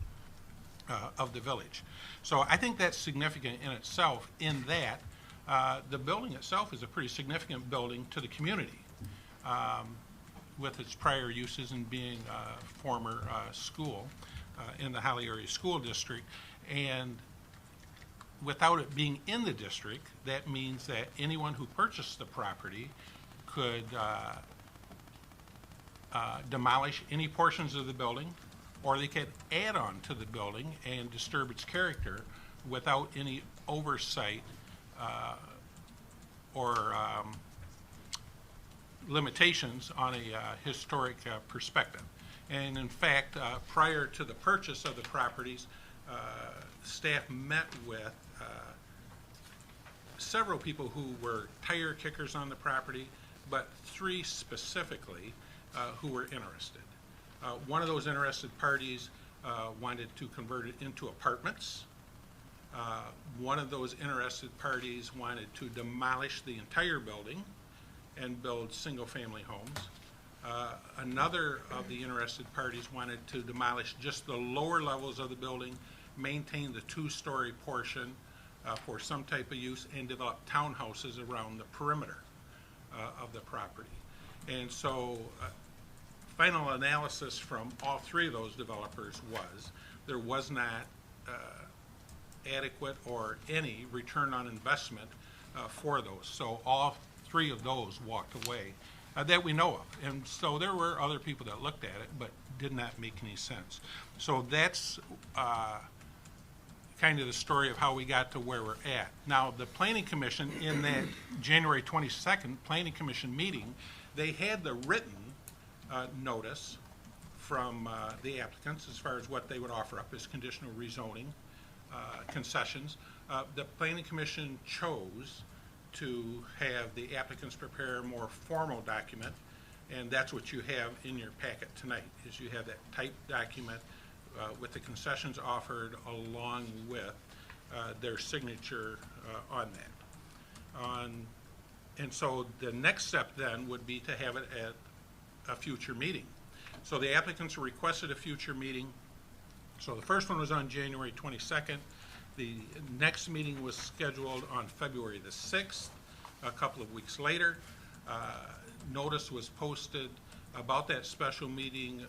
of the village. So I think that's significant in itself, in that the building itself is a pretty significant building to the community, with its prior uses and being a former school in the Holly Area School District. And without it being in the district, that means that anyone who purchased the property could demolish any portions of the building, or they could add on to the building and disturb its character without any oversight or limitations on a historic perspective. And in fact, prior to the purchase of the properties, staff met with several people who were tire kickers on the property, but 3 specifically who were interested. One of those interested parties wanted to convert it into apartments. One of those interested parties wanted to demolish the entire building and build single-family homes. Another of the interested parties wanted to demolish just the lower levels of the building, maintain the 2-story portion for some type of use, and develop townhouses around the perimeter of the property. And so final analysis from all 3 of those developers was there was not adequate or any return on investment for those. So all 3 of those walked away that we know of. And so there were other people that looked at it but did not make any sense. So that's kind of the story of how we got to where we're at. Now, the Planning Commission, in that January 22nd Planning Commission meeting, they had the written notice from the applicants as far as what they would offer up as conditional rezoning concessions. The Planning Commission chose to have the applicants prepare a more formal document, and that's what you have in your packet tonight, is you have that typed document with the concessions offered along with their signature on that. And so the next step then would be to have it at a future meeting. So the applicants requested a future meeting. So the first one was on January 22nd. The next meeting was scheduled on February the 6th, a couple of weeks later. Notice was posted about that special meeting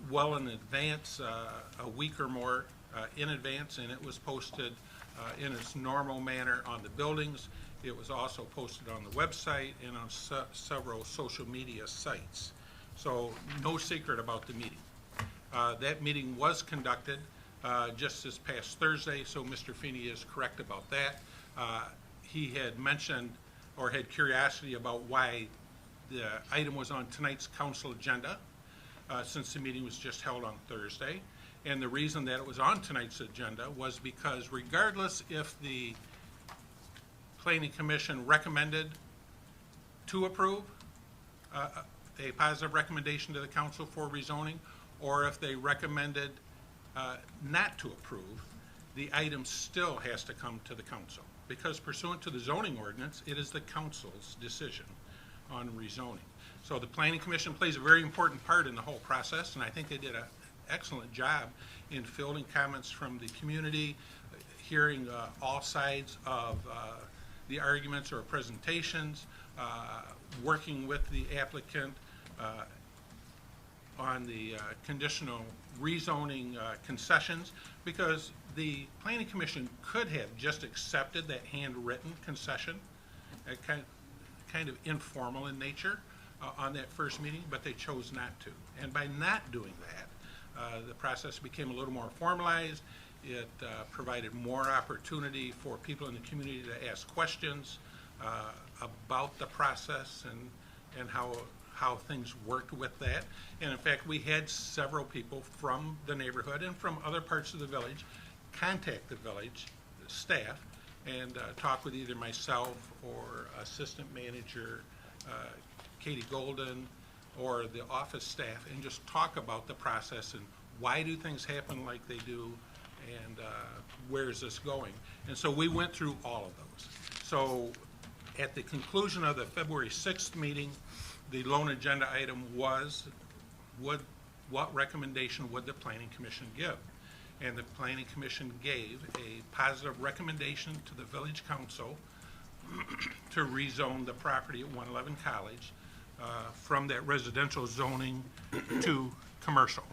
well in advance, a week or more in advance, and it was posted in its normal manner on the buildings. It was also posted on the website and on several social media sites. So no secret about the meeting. That meeting was conducted just this past Thursday, so Mr. Feeney is correct about that. He had mentioned or had curiosity about why the item was on tonight's council agenda, since the meeting was just held on Thursday. And the reason that it was on tonight's agenda was because regardless if the Planning Commission recommended to approve a positive recommendation to the council for rezoning, or if they recommended not to approve, the item still has to come to the council. Because pursuant to the zoning ordinance, it is the council's decision on rezoning. So the Planning Commission plays a very important part in the whole process, and I think they did an excellent job in fielding comments from the community, hearing all sides of the arguments or presentations, working with the applicant on the conditional rezoning concessions, because the Planning Commission could have just accepted that handwritten concession, kind of informal in nature on that first meeting, but they chose not to. And by not doing that, the process became a little more formalized. It provided more opportunity for people in the community to ask questions about the process and how things worked with that. And in fact, we had several people from the neighborhood and from other parts of the village contact the village staff and talk with either myself or Assistant Manager Katie Golden or the office staff, and just talk about the process and why do things happen like they do, and where is this going. And so we went through all of those. So at the conclusion of the February 6th meeting, the lone agenda item was, what recommendation would the Planning Commission give? And the Planning Commission gave a positive recommendation to the Village Council to rezone the property at 111 College from that residential zoning to commercial.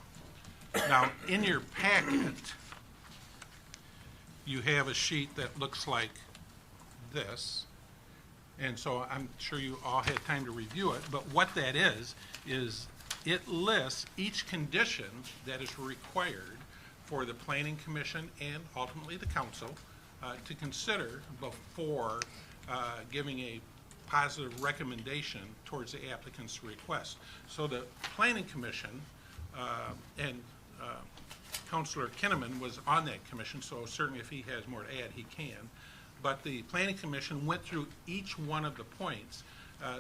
Now, in your packet, you have a sheet that looks like this. And so I'm sure you all had time to review it, but what that is it lists each condition that is required for the Planning Commission and ultimately the council to consider before giving a positive recommendation towards the applicant's request. So the Planning Commission and Councilor Kinnaman was on that commission, so certainly if he has more to add, he can. But the Planning Commission went through each one of the points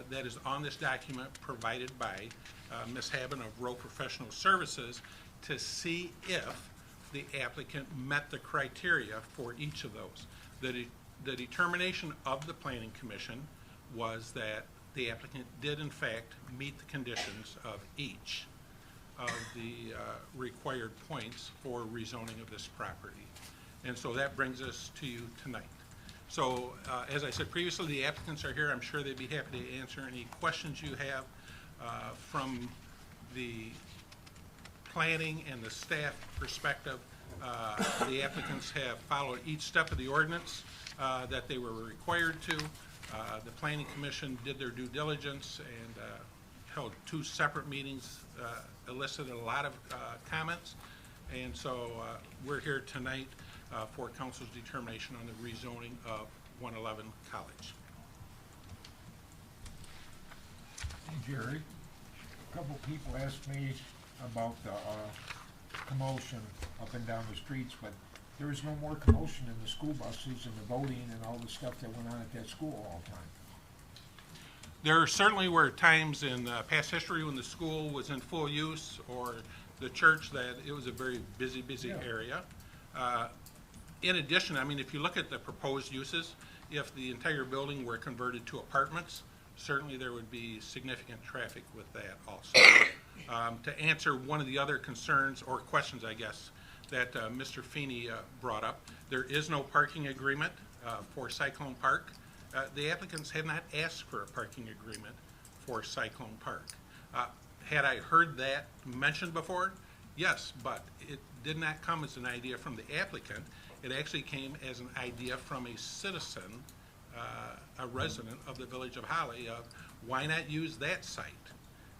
that is on this document provided by Ms. Haben of Rowe Professional Services to see if the applicant met the criteria for each of those. The determination of the Planning Commission was that the applicant did in fact meet the conditions of each of the required points for rezoning of this property. And so that brings us to you tonight. So, as I said previously, the applicants are here. I'm sure they'd be happy to answer any questions you have from the planning and the staff perspective. The applicants have followed each step of the ordinance that they were required to. The Planning Commission did their due diligence and held 2 separate meetings, elicited a lot of comments. And so we're here tonight for council's determination on the rezoning of 111 College. Hey Jerry, a couple people asked me about the commotion up and down the streets, but there was no more commotion in the school buses and the voting and all the stuff that went on at that school all the time. There certainly were times in past history when the school was in full use or the church that it was a very busy Yeah. area. In addition, I mean, if you look at the proposed uses, if the entire building were converted to apartments, certainly there would be significant traffic with that also. To answer one of the other concerns or questions, I guess, that Mr. Feeney brought up, there is no parking agreement for Cyclone Park. The applicants have not asked for a parking agreement for Cyclone Park. Had I heard that mentioned before? Yes, but it did not come as an idea from the applicant. It actually came as an idea from a citizen, a resident of the village of Holly, of why not use that site?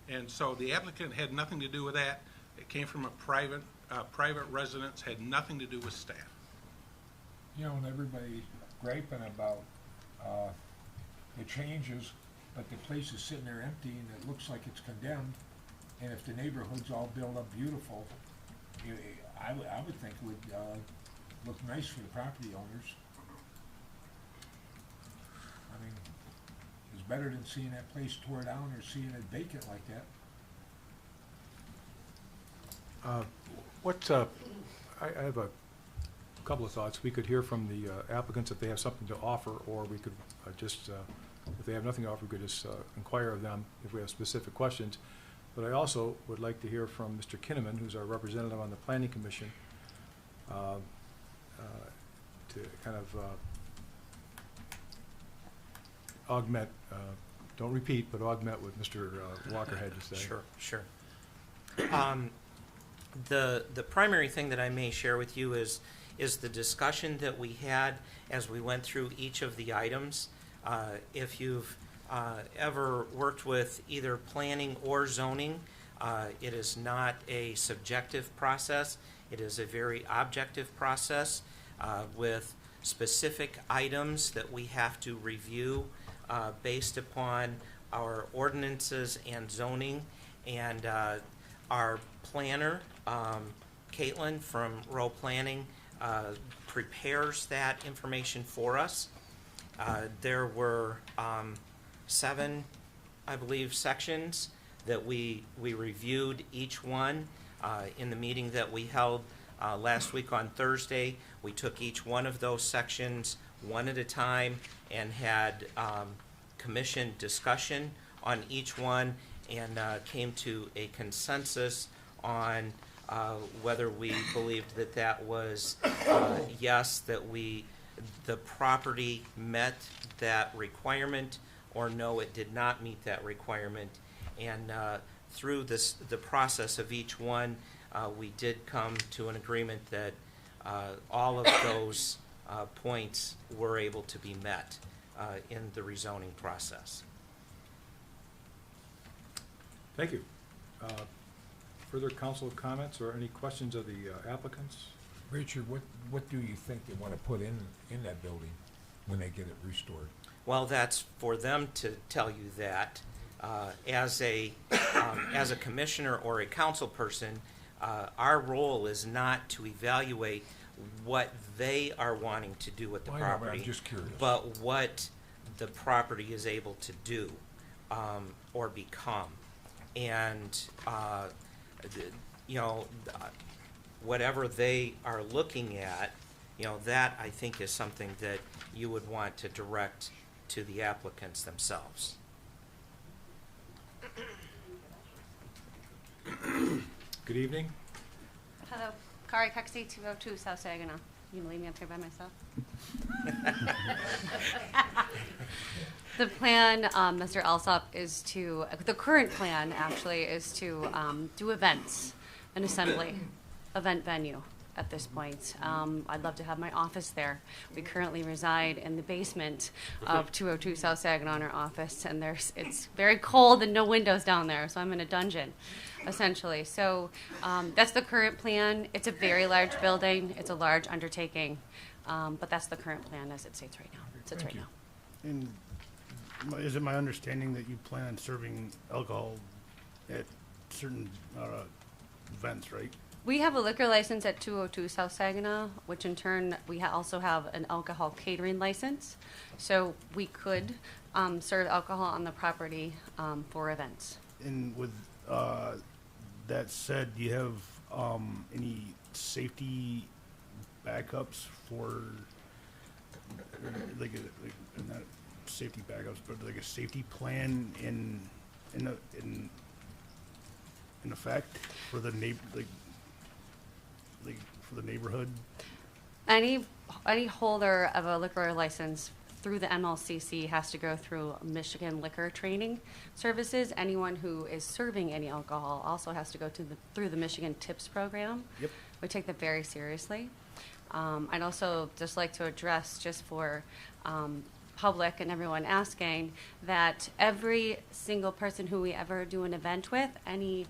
And so the applicant had nothing to do with that. It came from a private residence, had nothing to do with staff. You know, and everybody's griping about the changes, but the place is sitting there empty and it looks like it's condemned. And if the neighborhood's all built up beautiful, I would think it would look nice for the property owners. I mean, it's better than seeing that place tore down or seeing it vacant like that. I have a couple of thoughts. We could hear from the applicants if they have something to offer, or we could just, if they have nothing to offer, we could just inquire of them if we have specific questions. But I also would like to hear from Mr. Kinnaman, who's our representative on the Planning Commission, to kind of augment, don't repeat, but augment what Mr. Walker had to say. Sure. The primary thing that I may share with you is the discussion that we had as we went through each of the items. If you've ever worked with either planning or zoning, it is not a subjective process. It is a very objective process with specific items that we have to review based upon our ordinances and zoning. And our planner, Caitlin from Row Planning, prepares that information for us. There were 7, I believe, sections that we reviewed each one in the meeting that we held last week on Thursday. We took each one of those sections one at a time and had commission discussion on each one and came to a consensus on whether we believed that that was yes, that the property met that requirement, or no, it did not meet that requirement. And through the process of each one, we did come to an agreement that all of those points were able to be met in the rezoning process. Thank you. Further council comments or any questions of the applicants? Richard, what do you think they want to put in that building when they get it restored? Well, that's for them to tell you that. As a commissioner or a council person, our role is not to evaluate what they are wanting to do with the Well, I know, but property, I'm just curious. but what the property is able to do or become. And whatever they are looking at, that I think is something that you would want to direct to the applicants themselves. Good evening. Hello, Kari Kexi, 202 South Saginaw. You can leave me up here by myself. The plan, Mr. Alsop, is to, the current plan actually is to do events, an assembly, event venue at this point. I'd love to have my office there. We currently reside in the basement of 202 South Saginaw in our office, and it's very cold and no windows down there, so I'm in a dungeon, essentially. So that's the current plan. It's a very large building. It's a large undertaking, but that's the current plan as it states right now. Thank you. And is it my understanding that you plan on serving alcohol at certain events, right? We have a liquor license at 202 South Saginaw, which in turn, we also have an alcohol catering license. So we could serve alcohol on the property for events. And with that said, do you have any safety backups for not safety backups, but like a safety plan in effect for the for the neighborhood? Any holder of a liquor license through the MLCC has to go through Michigan Liquor Training Services. Anyone who is serving any alcohol also has to go through the Michigan TIPS program. Yep. We take that very seriously. I'd also just like to address, just for public and everyone asking, that every single person who we ever do an event with, any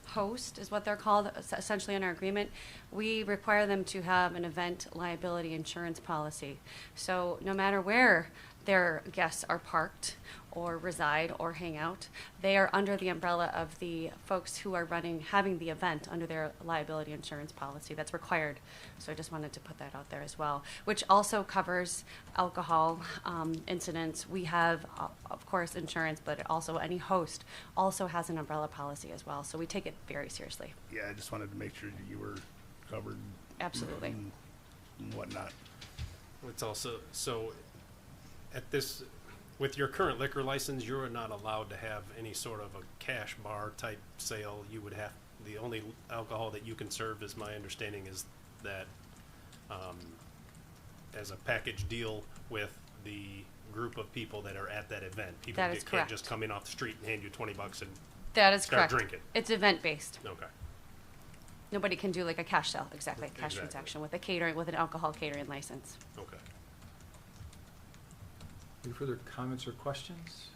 host is what they're called, essentially in our agreement, we require them to have an event liability insurance policy. So no matter where their guests are parked or reside or hang out, they are under the umbrella of the folks who are having the event under their liability insurance policy. That's required. So I just wanted to put that out there as well, which also covers alcohol incidents. We have, of course, insurance, but also any host also has an umbrella policy as well. So we take it very seriously. Yeah, I just wanted to make sure that you were covered. Absolutely. And whatnot. It's also, so at this, with your current liquor license, you're not allowed to have any sort of a cash bar type sale. You would have, the only alcohol that you can serve, is my understanding, is that as a package deal with the group of people that are at that event. People That is can't correct. just come in off the street and hand you $20 and That is start correct. drinking. It's event-based. Okay. Nobody can do like a cash sale, exactly, cash Exactly. transaction with a catering, with an alcohol catering license. Okay. Any further comments or questions?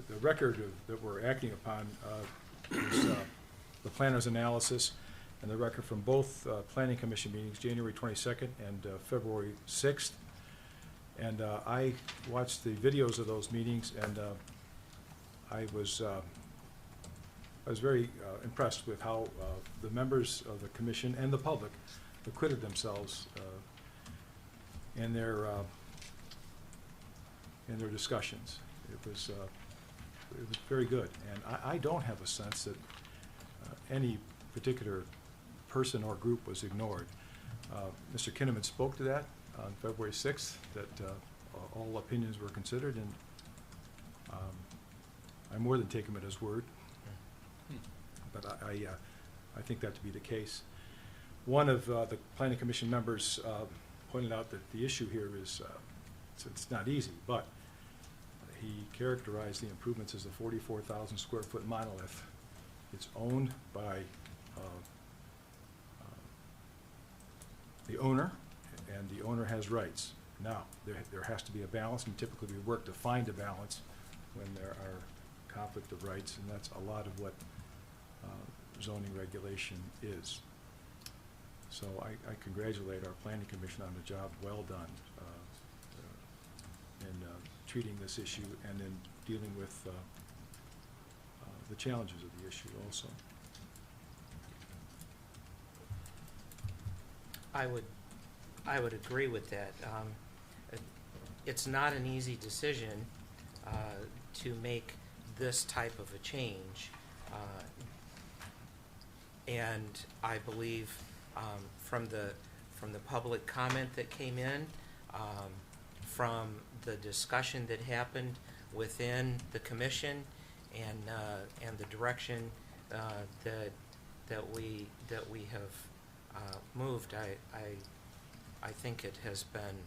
The record that we're acting upon is the planner's analysis and the record from both planning commission meetings, January 22nd and February 6th. And I watched the videos of those meetings, and I was very impressed with how the members of the commission and the public acquitted themselves in their discussions. It was very good, and I don't have a sense that any particular person or group was ignored. Mr. Kinnaman spoke to that on February 6th, that all opinions were considered, and I more than take him at his word. But I think that to be the case. One of the planning commission members pointed out that the issue here is, it's not easy, but he characterized the improvements as a 44,000 square foot monolith. It's owned by the owner, and the owner has rights. Now, there has to be a balance, and typically we work to find a balance when there are conflict of rights, and that's a lot of what zoning regulation is. So I congratulate our planning commission on a job well done in treating this issue and in dealing with the challenges of the issue also. I would agree with that. It's not an easy decision to make this type of a change, and I believe from the public comment that came in, from the discussion that happened within the commission, and the direction that we have moved, I think it has been,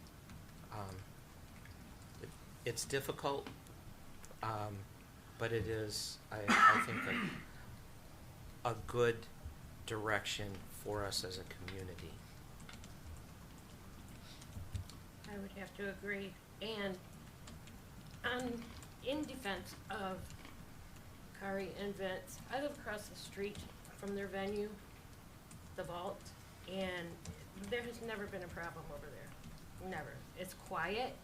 it's difficult, but it is, I think, a good direction for us as a community. I would have to agree. And in defense of Kari and Vince, I live across the street from their venue, the Vault, and there has never been a problem over there. Never. It's quiet.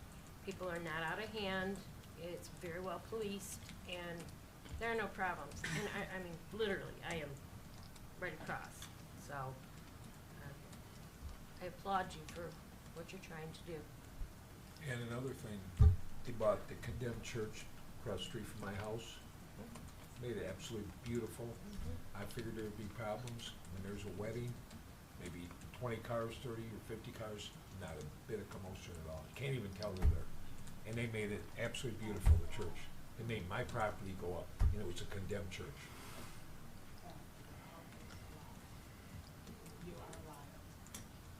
People are not out of hand. It's very well policed, and There are no problems, and I mean, literally, I am right across, so, I applaud you for what you're trying to do. And another thing, they bought the condemned church across the street from my house. Made it absolutely beautiful. I figured there would be problems when there's a wedding, maybe 20 cars, 30 or 50 cars, not a bit of commotion at all. You can't even tell they're there. And they made it absolutely beautiful, the church. It made my property go up, and it was a condemned church. You are a liar.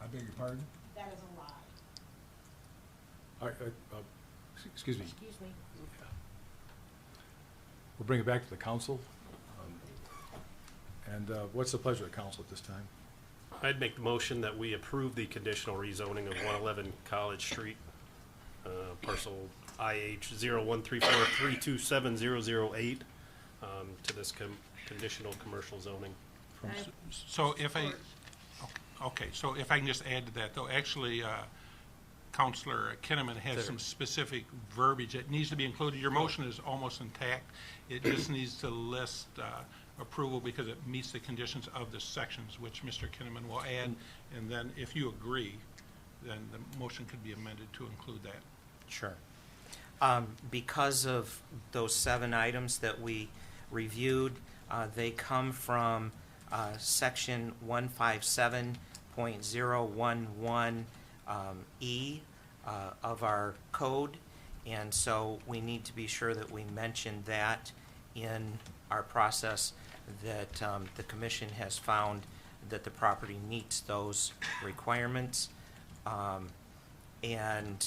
I beg your pardon? That is a lie. All right, excuse me. Excuse me. We'll bring it back to the council. And what's the pleasure of the council at this time? I'd make the motion that we approve the conditional rezoning of 111 College Street, parcel IH 0134327008, to this conditional commercial zoning. So if I, okay, so if I can just add to that, though, actually, Counselor Kinnaman has some specific verbiage that needs to be included. Your motion is almost intact. It just needs to list approval because it meets the conditions of the sections, which Mr. Kinnaman will add. And then if you agree, then the motion could be amended to include that. Sure. Because of those 7 items that we reviewed, they come from section 157.011 E of our code, and so we need to be sure that we mention that in our process, that the commission has found that the property meets those requirements, and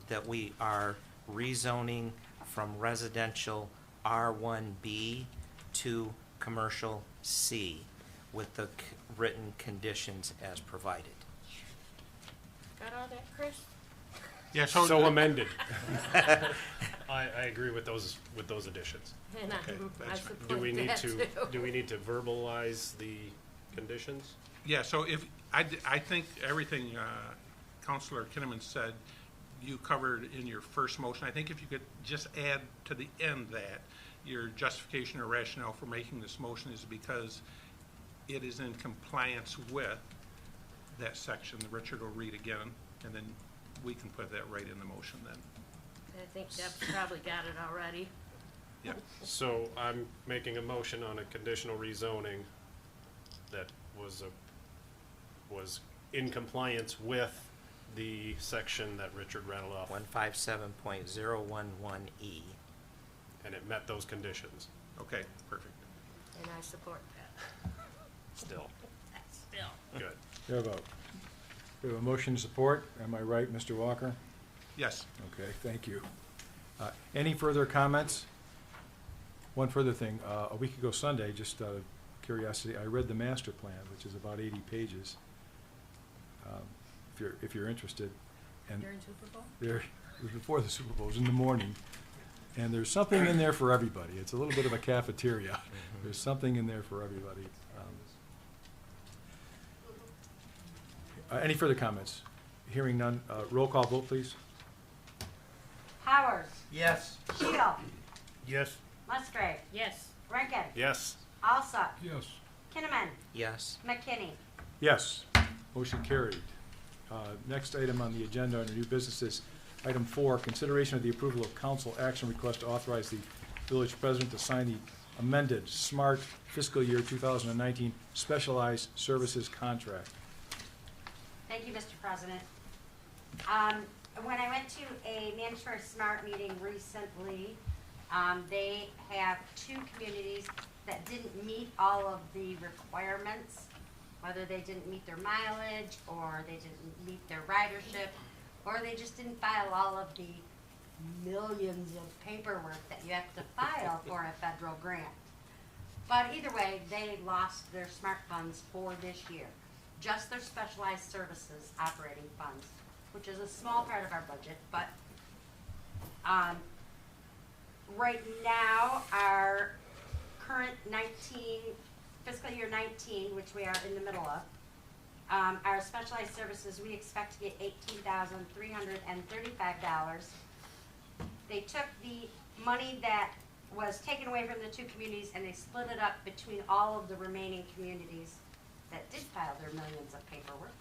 that we are rezoning from residential R1B to commercial C with the written conditions as provided. Got all that, Chris? Yeah, So amended. I agree with those additions. And Okay, I that's fine. support Do we need that to, too. do we need to verbalize the conditions? Yeah, so if, I think everything Counselor Kinnaman said, you covered in your first motion. I think if you could just add to the end that your justification or rationale for making this motion is because it is in compliance with that section that Richard will read again, and then we can put that right in the motion then. I think Deb's probably got it already. Yeah. So I'm making a motion on a conditional rezoning that was in compliance with the section that Richard rattled off, 157.011E. and it met those conditions. Okay, perfect. And I support that. Still, Still. good. We have a motion to support. Am I right, Mr. Walker? Yes. Okay, thank you. Any further comments? One further thing, a week ago Sunday, just out of curiosity, I read the master plan, which is about 80 pages, if you're interested. And During Super Bowl? it was before the Super Bowl, it was in the morning, and there's something in there for everybody. It's a little bit of a cafeteria. There's something in there for everybody. Any further comments? Hearing none, roll call vote, please. Powers. Yes. Keel. Yes. Musgrave. Yes. Rankin. Yes. Alsop. Yes. Kinnaman. Yes. McKinney. Yes, motion carried. Next item on the agenda under new business is item 4, consideration of the approval of council action request to authorize the village president to sign the amended SMART fiscal year 2019 specialized services contract. Thank you, Mr. President. When I went to a Mandatory Smart meeting recently, they have 2 communities that didn't meet all of the requirements, whether they didn't meet their mileage, or they didn't meet their ridership, or they just didn't file all of the millions of paperwork that you have to file for a federal grant. But either way, they lost their SMART funds for this year. Just their specialized services operating funds, which is a small part of our budget, but right now, our current fiscal year 19, which we are in the middle of, our specialized services, we expect to get $18,335. They took the money that was taken away from the two communities, and they split it up between all of the remaining communities that did file their millions of paperwork.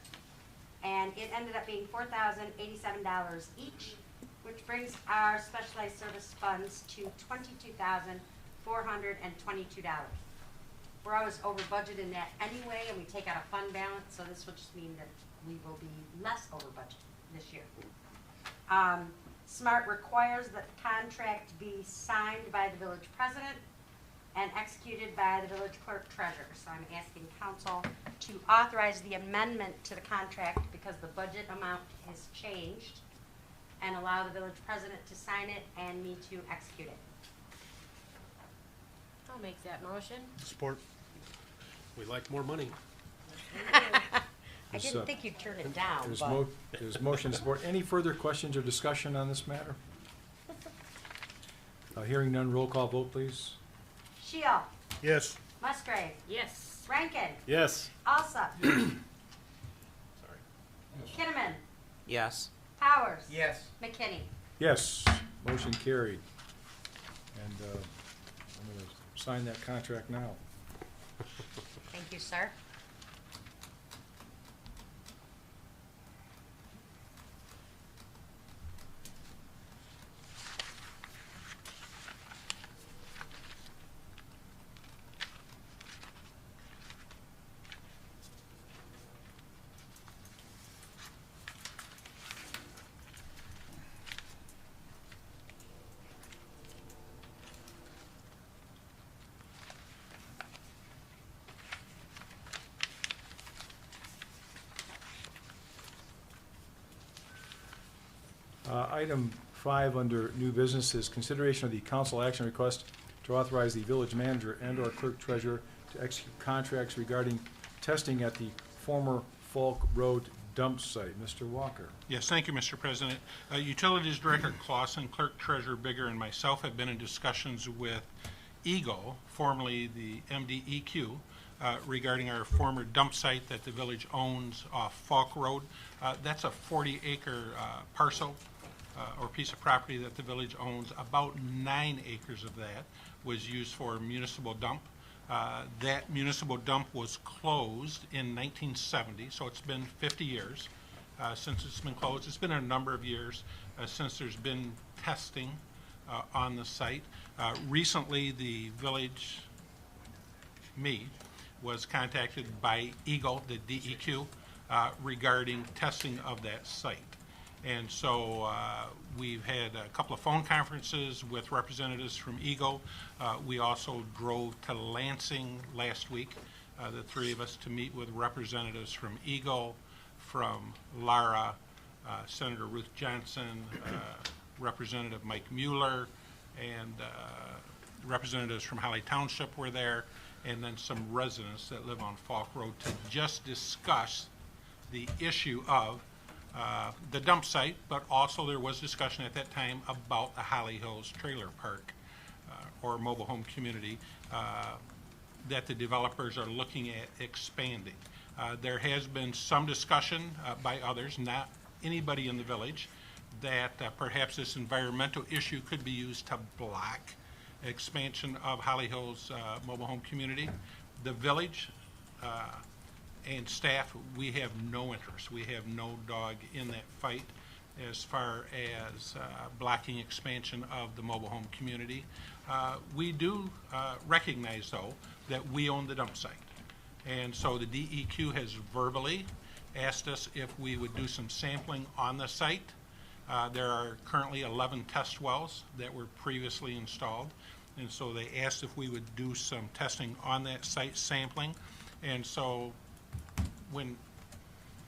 And it ended up being $4,087 each, which brings our specialized service funds to $22,422. We're always over budget in that anyway, and we take out a fund balance, so this will just mean that we will be less over budget this year. SMART requires that the contract be signed by the village president and executed by the village clerk treasurer. So I'm asking council to authorize the amendment to the contract because the budget amount has changed, and allow the village president to sign it and me to execute it. I'll make that motion. Support. We like more money. I didn't think you'd turn it down, There's but. there's motion support. Any further questions or discussion on this matter? Hearing none, roll call vote, please. Shield. Yes. Musgrave. Yes. Rankin. Yes. Alsop. Sorry. Kinnaman. Yes. Powers. Yes. McKinney. Yes, motion carried. And I'm going to sign that contract now. Thank you, sir. Item 5 under new business is consideration of the council action request to authorize the village manager and/or clerk treasurer to execute contracts regarding testing at the former Falk Road dump site. Mr. Walker. Yes, thank you, Mr. President. Utilities Director Clausen, Clerk Treasurer Bigger, and myself have been in discussions with Eagle, formerly the MDEQ, regarding our former dump site that the village owns off Falk Road. That's a 40-acre parcel or piece of property that the village owns. About 9 acres of that was used for municipal dump. That municipal dump was closed in 1970, so it's been 50 years since it's been closed. It's been a number of years since there's been testing on the site. Recently, the village, was contacted by Eagle, the DEQ, regarding testing of that site. And so we've had a couple of phone conferences with representatives from Eagle. We also drove to Lansing last week, the three of us, to meet with representatives from Eagle, from Lara, Senator Ruth Johnson, Representative Mike Mueller, and representatives from Holly Township were there, and then some residents that live on Falk Road to just discuss the issue of the dump site, but also there was discussion at that time about the Holly Hills Trailer Park or mobile home community that the developers are looking at expanding. There has been some discussion by others, not anybody in the village, that perhaps this environmental issue could be used to block expansion of Holly Hills mobile home community. The village and staff, we have no interest. We have no dog in that fight as far as blocking expansion of the mobile home community. We do recognize, though, that we own the dump site. And so the DEQ has verbally asked us if we would do some sampling on the site. There are currently 11 test wells that were previously installed. And so they asked if we would do some testing on that site, sampling. And so when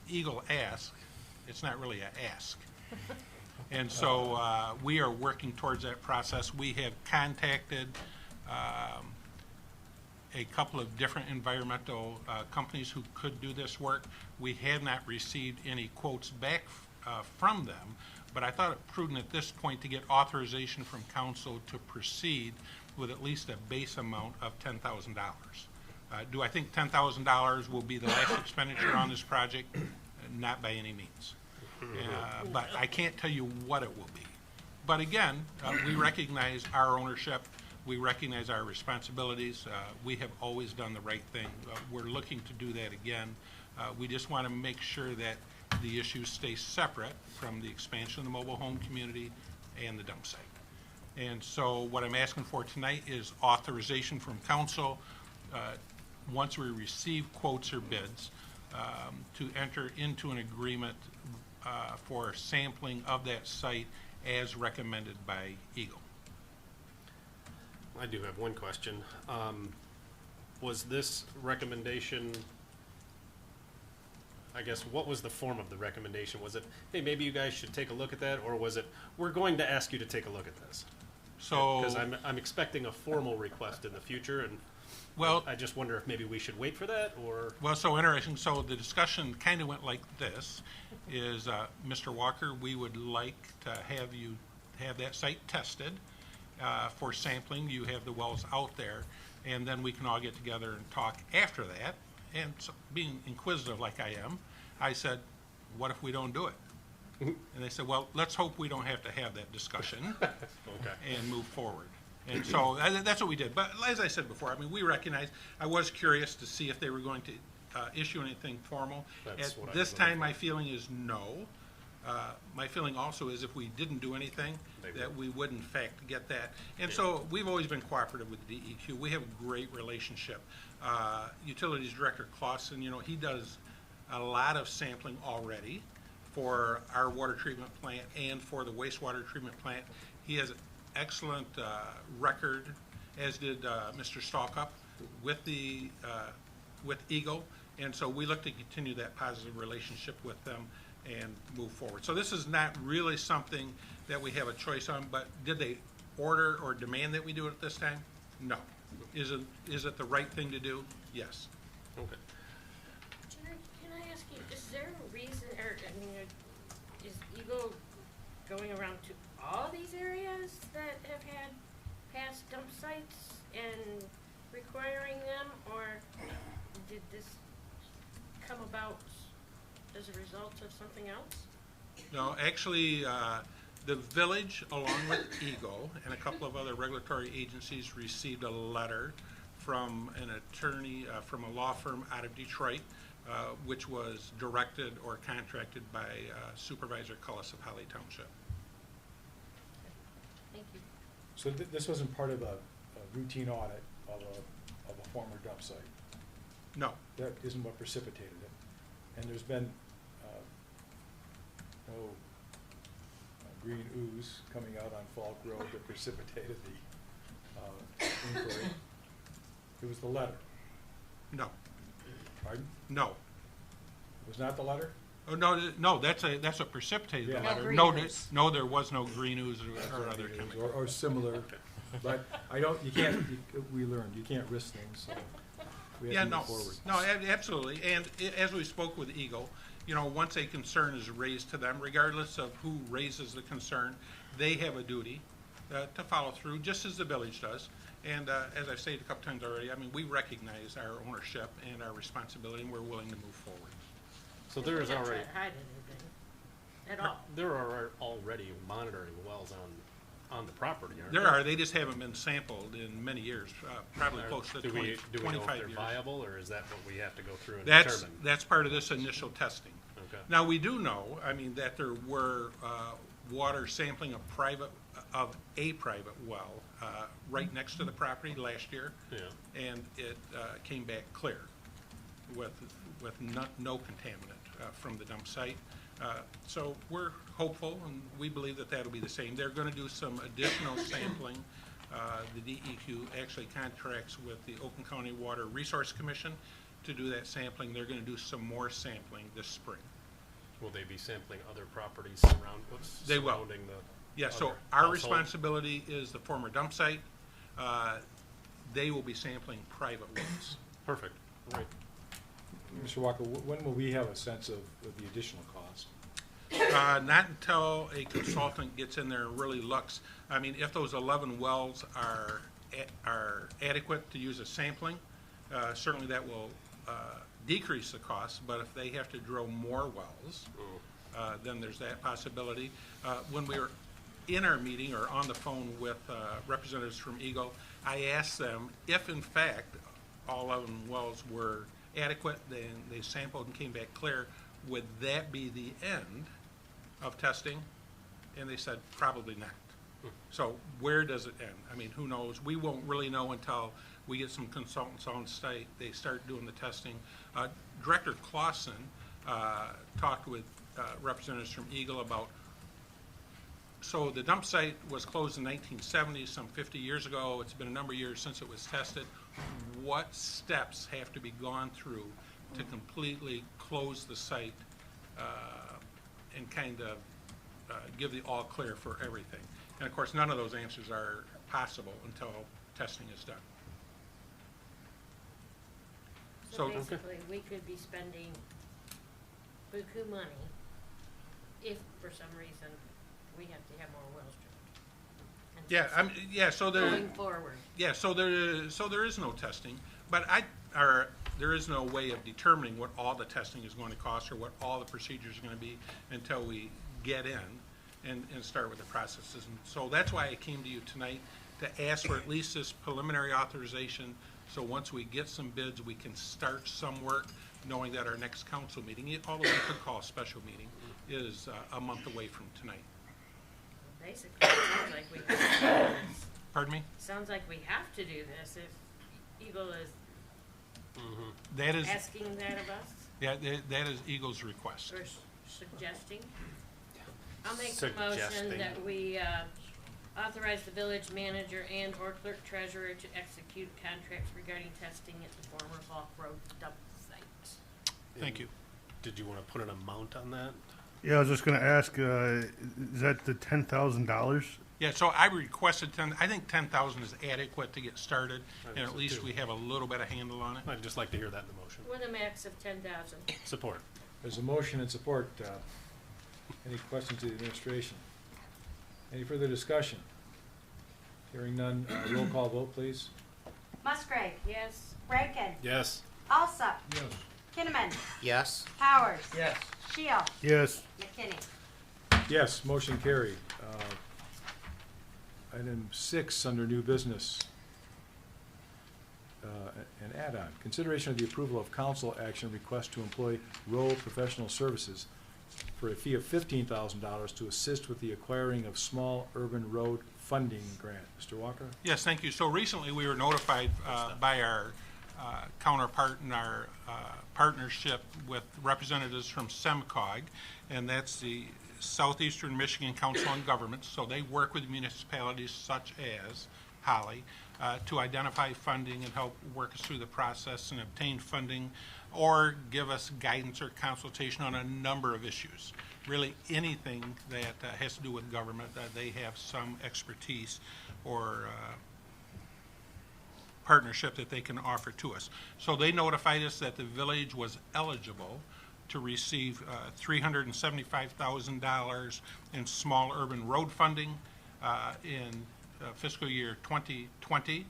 Eagle asks, it's not really an ask. And so we are working towards that process. We have contacted a couple of different environmental companies who could do this work. We have not received any quotes back from them, but I thought it prudent at this point to get authorization from council to proceed with at least a base amount of $10,000. Do I think $10,000 will be the last expenditure on this project? Not by any means. But I can't tell you what it will be. But again, we recognize our ownership. We recognize our responsibilities. We have always done the right thing. We're looking to do that again. We just want to make sure that the issues stay separate from the expansion of the mobile home community and the dump site. And so what I'm asking for tonight is authorization from council, once we receive quotes or bids, to enter into an agreement for sampling of that site as recommended by Eagle. I do have one question. Was this recommendation, I guess, what was the form of the recommendation? Was it, hey, maybe you guys should take a look at that, or was it, we're going to ask you to take a look at this? So, because I'm expecting a formal request in the future, and well, I just wonder if maybe we should wait for that, or well, so interesting. So the discussion kind of went like this: is Mr. Walker, we would like to have you have that site tested for sampling. You have the wells out there, and then we can all get together and talk after that. And so, being inquisitive like I am, I said, "What if we don't do it?" And they said, well, let's hope we don't have to have that discussion and move forward. And so that's what we did. But as I said before, I mean, we recognize, I was curious to see if they were going to issue anything formal. At this time, my feeling is no. My feeling also is if we didn't do anything, that we would in fact get that. And so we've always been cooperative with the DEQ. We have a great relationship. Utilities Director Clausen, you know, he does a lot of sampling already for our water treatment plant and for the wastewater treatment plant. He has an excellent record, as did Mr. Stalkup, with the with Eagle, and so we look to continue that positive relationship with them and move forward. So this is not really something that we have a choice on, but did they order or demand that we do it at this time? No. Is it the right thing to do? Yes. Okay. Can I ask you, is there a reason, or, I mean, is Eagle going around to all these areas that have had past dump sites and requiring them, or did this come about as a result of something else? No, actually, the village, along with Eagle and a couple of other regulatory agencies, received a letter from an attorney from a law firm out of Detroit, which was directed or contracted by Supervisor Cullis of Holly Township. Thank you. So this wasn't part of a routine audit of a former dump site? No. That isn't what precipitated it. And there's been no green ooze coming out on Falk Road that precipitated the inquiry. It was the letter. No. Pardon? No. It was not the letter? Oh, no, that's what precipitated the Yeah. letter. green No, ooze. no, there was no green ooze or other chemical. Or similar, but we learned, you can't risk things, so we have to move forward. No, absolutely. And as we spoke with Eagle, you know, once a concern is raised to them, regardless of who raises the concern, they have a duty to follow through, just as the village does. And as I've said a couple times already, I mean, we recognize our ownership and our responsibility, and we're willing to move forward. so there is We're not already trying to hide anything at all. there are already monitoring wells on the property, aren't There are, they just haven't been sampled in many years, probably close to do 20, we know if 25 they're years. viable, or is that what we have to go through and That's determine? part of this initial testing. Okay. Now, we do know, I mean, that there were water sampling of a private well right next to the property last year. Yeah. And it came back clear with no contaminant from the dump site. So we're hopeful, and we believe that that'll be the same. They're going to do some additional sampling. The DEQ actually contracts with the Oakland County Water Resource Commission to do that sampling. They're going to do some more sampling this spring. Will they be sampling other properties surrounding They will. the Yeah, so other our household? responsibility is the former dump site. They will be sampling private wells. Perfect. Right. Mr. Walker, when will we have a sense of the additional cost? Not until a consultant gets in there and really looks. I mean, if those 11 wells are adequate to use as sampling, certainly that will decrease the cost. But if they have to drill more wells, then there's that possibility. When we were in our meeting or on the phone with representatives from Eagle, I asked them if in fact all 11 wells were adequate, then they sampled and came back clear, would that be the end of testing? And they said, probably not. So where does it end? I mean, who knows? We won't really know until we get some consultants on site, they start doing the testing. Director Clausen talked with representatives from Eagle about, so the dump site was closed in 1970, some 50 years ago. It's been a number of years since it was tested. What steps have to be gone through to completely close the site and kind of give the all clear for everything? And of course, none of those answers are possible until testing is done. So basically, we could be spending buku money if for some reason we have to have more wells drilled. And So there. going forward. Yeah, so there is no testing, but there is no way of determining what all the testing is going to cost or what all the procedures are going to be until we get in and start with the processes. And so that's why I came to you tonight to ask for at least this preliminary authorization. So once we get some bids, we can start some work, knowing that our next council meeting, although we could call a special meeting, is a month away from tonight. Basically, it sounds like we have to do this. Pardon me? Sounds like we have to do this if Eagle is That is, asking that of us, yeah, that is Eagle's request. or suggesting. I'll make the motion Suggesting. that we authorize the village manager and or clerk treasurer to execute contracts regarding testing at the former Hawk Road dump site. Thank you. Did you want to put an amount on that? Yeah, I was just gonna ask, is that the $10,000? Yeah, so I requested I think 10,000 is adequate to get started, and at least we have a little bit of handle on it. I'd just like to hear that in the motion. With a max of 10,000. Support. There's a motion and support. Any questions to the administration? Any further discussion? Hearing none, roll call vote, please. Musgrave, Yes. Rankin, Yes. Alsop, Yes. Kinnaman, Yes. Powers, Yes. Shield, Yes. McKinney. Yes, motion carried. Item 6 under new business. An add-on, consideration of the approval of council action request to employ Rowe Professional Services for a fee of $15,000 to assist with the acquiring of small urban road funding grant. Mr. Walker? Yes, thank you. So recently, we were notified by our counterpart in our partnership with representatives from SEMCOG, and that's the Southeastern Michigan Council on Governments. So they work with municipalities such as Holly to identify funding and help work us through the process and obtain funding or give us guidance or consultation on a number of issues. Really anything that has to do with government, they have some expertise or partnership that they can offer to us. So they notified us that the village was eligible to receive $375,000 in small urban road funding in fiscal year 2020,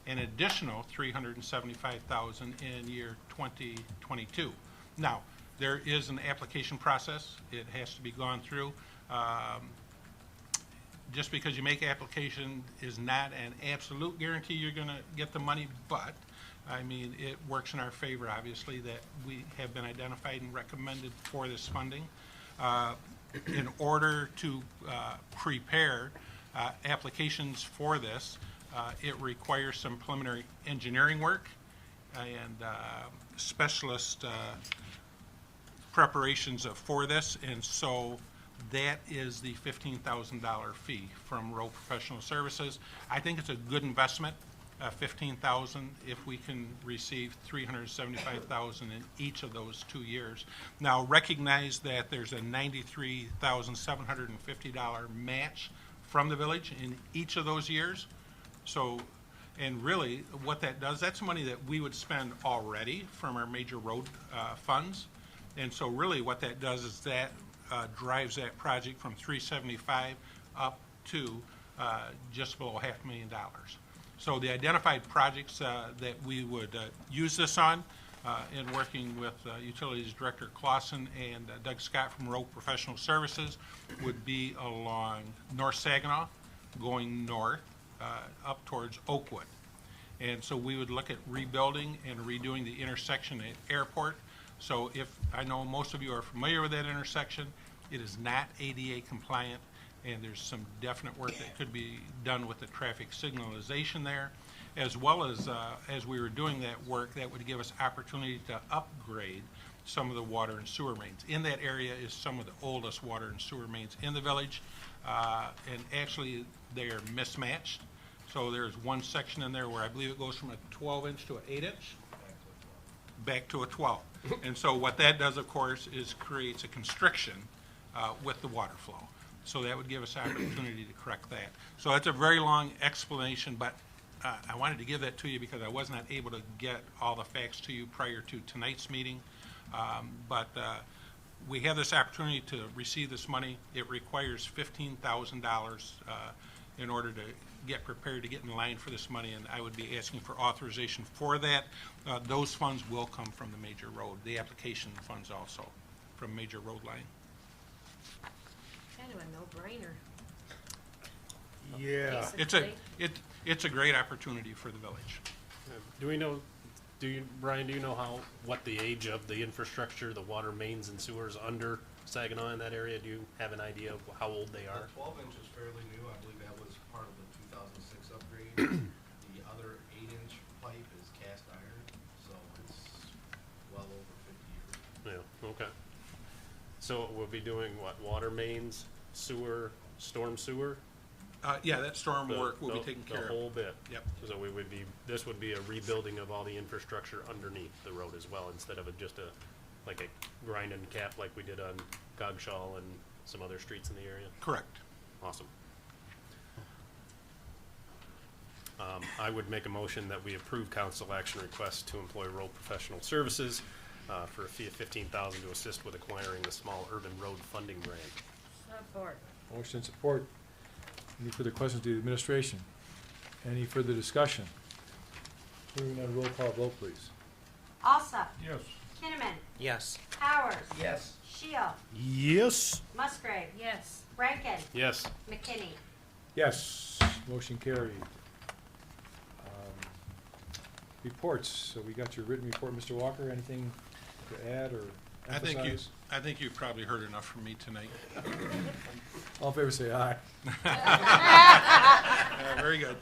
an additional $375,000 in year 2022. Now, there is an application process. It has to be gone through. Just because you make application is not an absolute guarantee you're going to get the money, but I mean, it works in our favor, obviously, that we have been identified and recommended for this funding. In order to prepare applications for this, it requires some preliminary engineering work and specialist preparations for this, and so that is the $15,000 fee from Rowe Professional Services. I think it's a good investment. $15,000 if we can receive $375,000 in each of those 2 years. Now recognize that there's a $93,750 match from the village in each of those years. So, and really what that does, that's money that we would spend already from our major road funds. And so really what that does is that drives that project from $375,000 up to just below $500,000. So the identified projects that we would use this on in working with Utilities Director Clausen and Doug Scott from Road Professional Services, would be along North Saginaw, going north up towards Oakwood. And so we would look at rebuilding and redoing the intersection at Airport. So I know most of you are familiar with that intersection, it is not ADA compliant, and there's some definite work that could be done with the traffic signalization there, as well as we were doing that work, that would give us opportunity to upgrade some of the water and sewer mains. In that area is some of the oldest water and sewer mains in the village, and actually they are mismatched. So there's one section in there where I believe it goes from a 12-inch to an 8-inch, back to a 12. And so what that does, of course, is creates a constriction with the water flow. So that would give us opportunity to correct that. So that's a very long explanation, but I wanted to give that to you because I was not able to get all the facts to you prior to tonight's meeting. But we have this opportunity to receive this money. It requires $15,000 in order to get prepared to get in line for this money, and I would be asking for authorization for that. Those funds will come from the major road, the application funds also from major road line. Kind of a no-brainer. Yeah. It's a great opportunity for the village. Do we know, Brian, do you know what the age of the infrastructure, the water mains and sewers under Saginaw in that area? Do you have an idea of how old they are? The 12-inch is fairly new. I believe that was part of the 2006 upgrade. The other 8-inch pipe is cast iron, so it's well over 50 years. Yeah, okay. So we'll be doing what, water mains, sewer, storm sewer? Yeah, that storm work will be taken care of. The whole bit? Yep. So this would be a rebuilding of all the infrastructure underneath the road as well, instead of just like a grind and cap like we did on Gogshaw and some other streets in the area? Correct. Awesome. I would make a motion that we approve council action request to employ Road Professional Services for a fee of $15,000 to assist with acquiring the small urban road funding grant. Support. Motion and support. Any further questions to the administration? Any further discussion? Hearing none, roll call vote, please. Alsop. Yes. Kinnaman. Yes. Powers. Yes. Shield. Yes. Musgrave. Yes. Rankin. Yes. McKinney. Yes, motion carried. Reports, so we got your written report, Mr. Walker, anything to add or emphasize? I think you've probably heard enough from me tonight. All in favor say aye. Very good.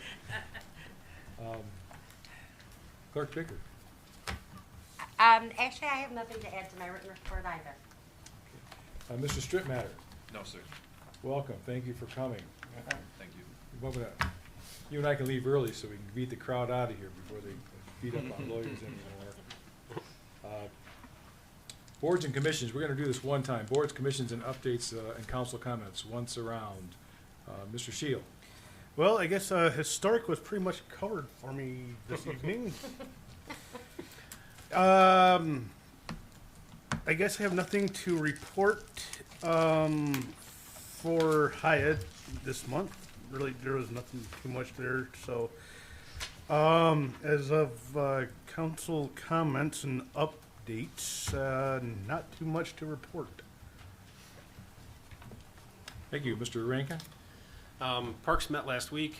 Clerk Bicker. Actually, I have nothing to add to my written report either. Mr. Strittmatter, No, sir. welcome, thank you for coming. Thank you. What would I- You and I can leave early so we can beat the crowd out of here before they beat up on lawyers anymore. Boards and commissions, we're gonna do this one time. Boards, commissions, and updates and council comments once around. Mr. Shield. Well, I guess historic was pretty much covered for me this evening. I guess I have nothing to report for Hyatt this month. Really, there was nothing too much there. So, as of council comments and updates, not too much to report. Thank you. Mr. Rankin? Parks met last week.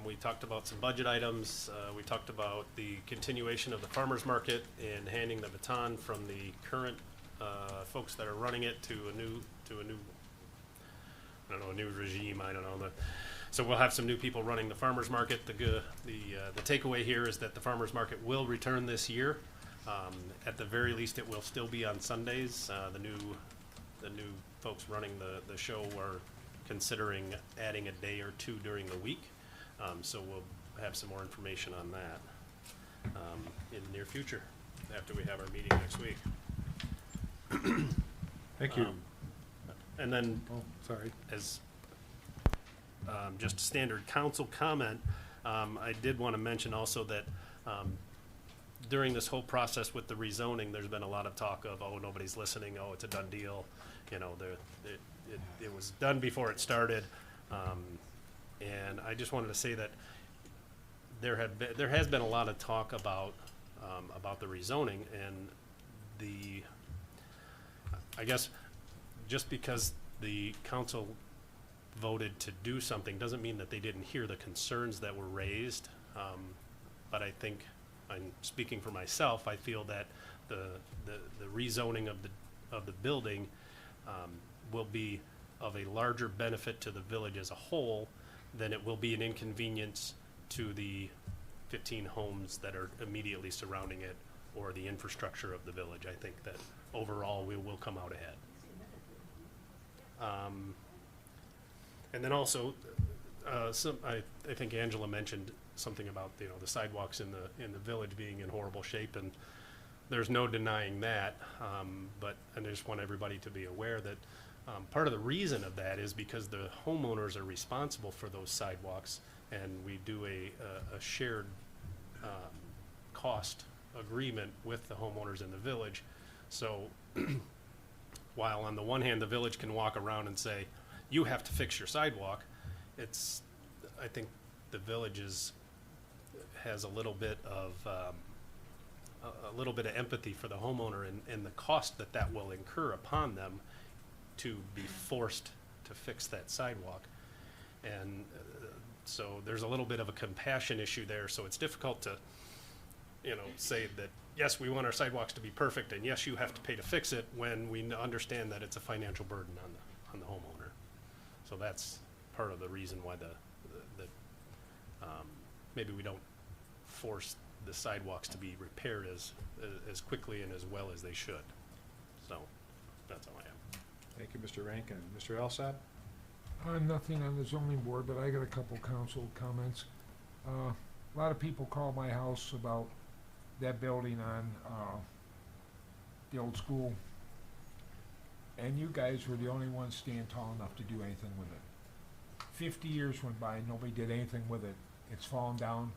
We talked about some budget items. We talked about the continuation of the farmer's market and handing the baton from the current folks that are running it to a new I don't know, a new regime. I don't know. So we'll have some new people running the farmer's market. The takeaway here is that the farmer's market will return this year. At the very least, it will still be on Sundays. The new folks running the show are considering adding a day or two during the week. So we'll have some more information on that in the near future after we have our meeting next week. Thank you. And then, Oh, sorry. as just a standard council comment, I did want to mention also that during this whole process with the rezoning, there's been a lot of talk of, oh, nobody's listening, oh, it's a done deal. You know, it was done before it started. And I just wanted to say that there has been a lot of talk about about the rezoning, and I guess just because the council voted to do something doesn't mean that they didn't hear the concerns that were raised. But I think, I'm speaking for myself, I feel that the rezoning of the building will be of a larger benefit to the village as a whole than it will be an inconvenience to the 15 homes that are immediately surrounding it or the infrastructure of the village. I think that overall we will come out ahead. And then also, I think Angela mentioned something about, you know, the sidewalks in the village being in horrible shape, and there's no denying that. But I just want everybody to be aware that part of the reason of that is because the homeowners are responsible for those sidewalks, and we do a shared cost agreement with the homeowners in the village. So while on the one hand the village can walk around and say, you have to fix your sidewalk, I think the village has a little bit of empathy for the homeowner and the cost that will incur upon them to be forced to fix that sidewalk. And so there's a little bit of a compassion issue there, so it's difficult to, you know, say that, yes, we want our sidewalks to be perfect, and yes, you have to pay to fix it, when we understand that it's a financial burden on the homeowner. So that's part of the reason why maybe we don't force the sidewalks to be repaired as quickly and as well as they should. So that's all I have. Thank you, Mr. Rankin. Mr. Alsop? Nothing on the zoning board, but I got a couple council comments. A lot of people call my house about that building on the old school, and you guys were the only ones staying tall enough to do anything with it. 50 years went by, nobody did anything with it. It's fallen down,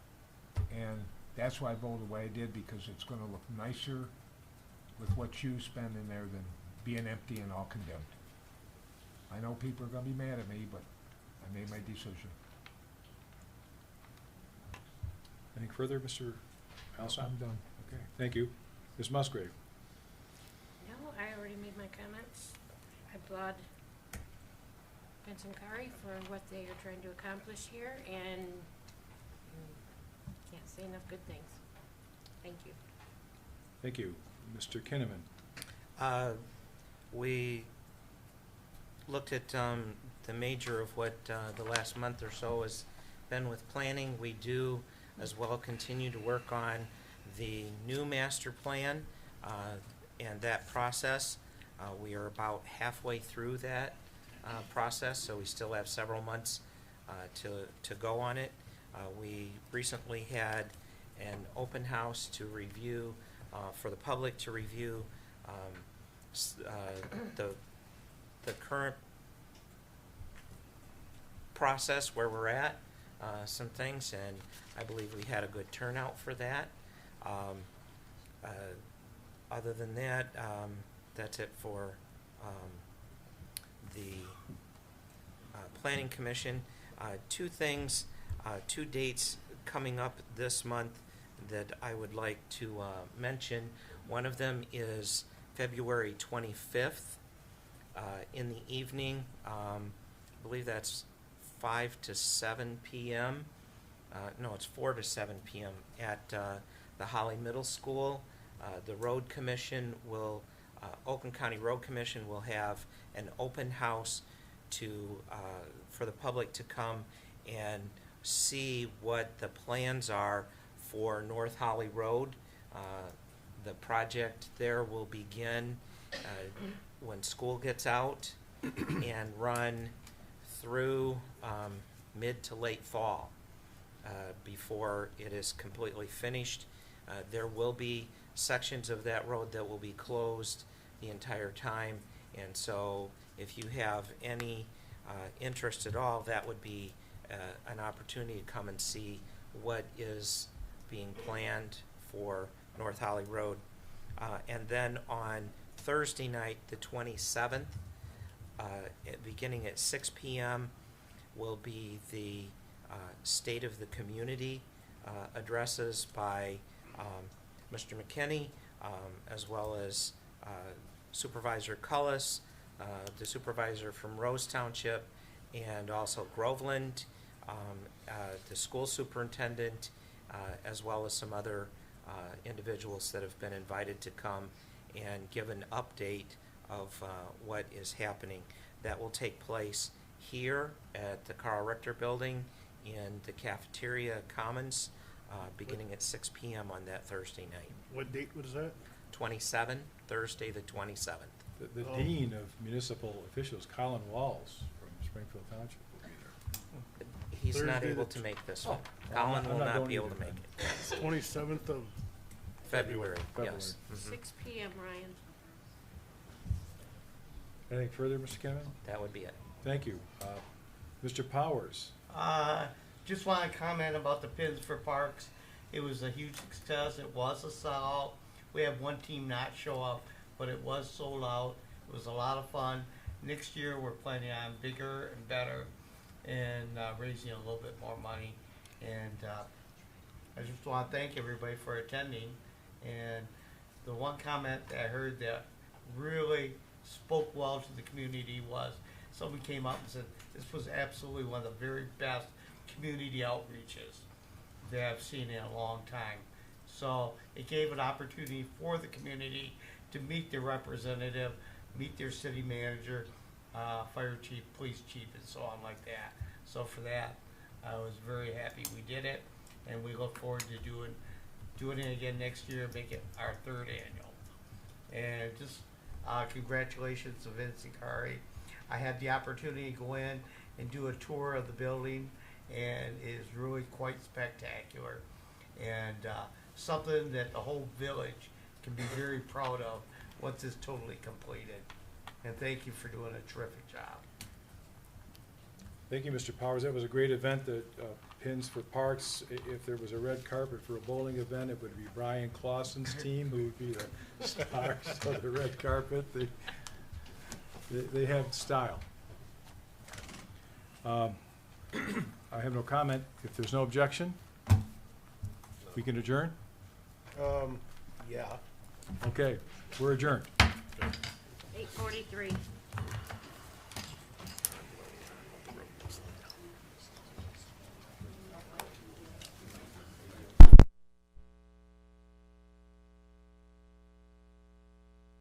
and that's why I voted the way I did, because it's going to look nicer with what you spend in there than being empty and all condemned. I know people are going to be mad at me, but I made my decision. Anything further, Mr. Alsop? I'm done. Okay, thank you. Ms. Musgrave? No, I already made my comments. I applaud Vince and Kari for what they are trying to accomplish here, and can't say enough good things. Thank you. Thank you. Mr. Kinnaman? We looked at the major of what the last month or so has been with planning. We do as well continue to work on the new master plan and that process. We are about halfway through that process, so we still have several months to go on it. We recently had an open house to review, for the public to review the current process where we're at, some things, and I believe we had a good turnout for that. Other than that, that's it for the Planning Commission. Two things, two dates coming up this month that I would like to mention. One of them is February 25th in the evening. I believe that's 5 to 7 p.m. No, it's 4 to 7 p.m. at the Holly Middle School. The Road Commission will, Oakland County Road Commission will have an open house for the public to come and see what the plans are for North Holly Road. The project there will begin when school gets out and run through mid to late fall before it is completely finished. There will be sections of that road that will be closed the entire time, and so if you have any interest at all, that would be an opportunity to come and see what is being planned for North Holly Road. And then on Thursday night, the 27th, beginning at 6 p.m., will be the State of the Community addresses by Mr. McKinney, as well as Supervisor Cullis, the supervisor from Rose Township, and also Groveland, the school superintendent, as well as some other individuals that have been invited to come and give an update of what is happening. That will take place here at the Carl Richter Building in the cafeteria commons, beginning at 6 p.m. on that Thursday night. What date was that? 27, Thursday the 27th. The Dean of Municipal Officials, Colin Walls from Springfield Township, will be there. He's not Thursday able the to make this Oh, one. well, Colin I'm will not not going be able either to make then. it. 27th of February, February. yes. Mhm. 6 PM, Ryan. Anything further, Mr. Kevin? That would be it. Thank you. Mr. Powers? Just want to comment about the Pins for Parks. It was a huge success. It was a sellout. We had one team not show up, but it was sold out. It was a lot of fun. Next year we're planning on bigger and better and raising a little bit more money. And I just want to thank everybody for attending. And the one comment that I heard that really spoke well to the community was somebody came up and said this was absolutely one of the very best community outreaches that I've seen in a long time. So it gave an opportunity for the community to meet their representative, meet their city manager, fire chief, police chief, and so on like that. So for that, I was very happy we did it, and we look forward to doing it again next year, make it our 3rd annual. And just congratulations to Vince and Kari. I had the opportunity to go in and do a tour of the building, and it is really quite spectacular. And something that the whole village can be very proud of once it's totally completed. And thank you for doing a terrific job. Thank you, Mr. Powers. That was a great event, the Pins for Parks. If there was a red carpet for a bowling event, it would be Brian Clausen's team who would be the stars of the red carpet. They have style. I have no comment. If there's no objection, we can adjourn? Yeah. Okay, we're adjourned. 8:43.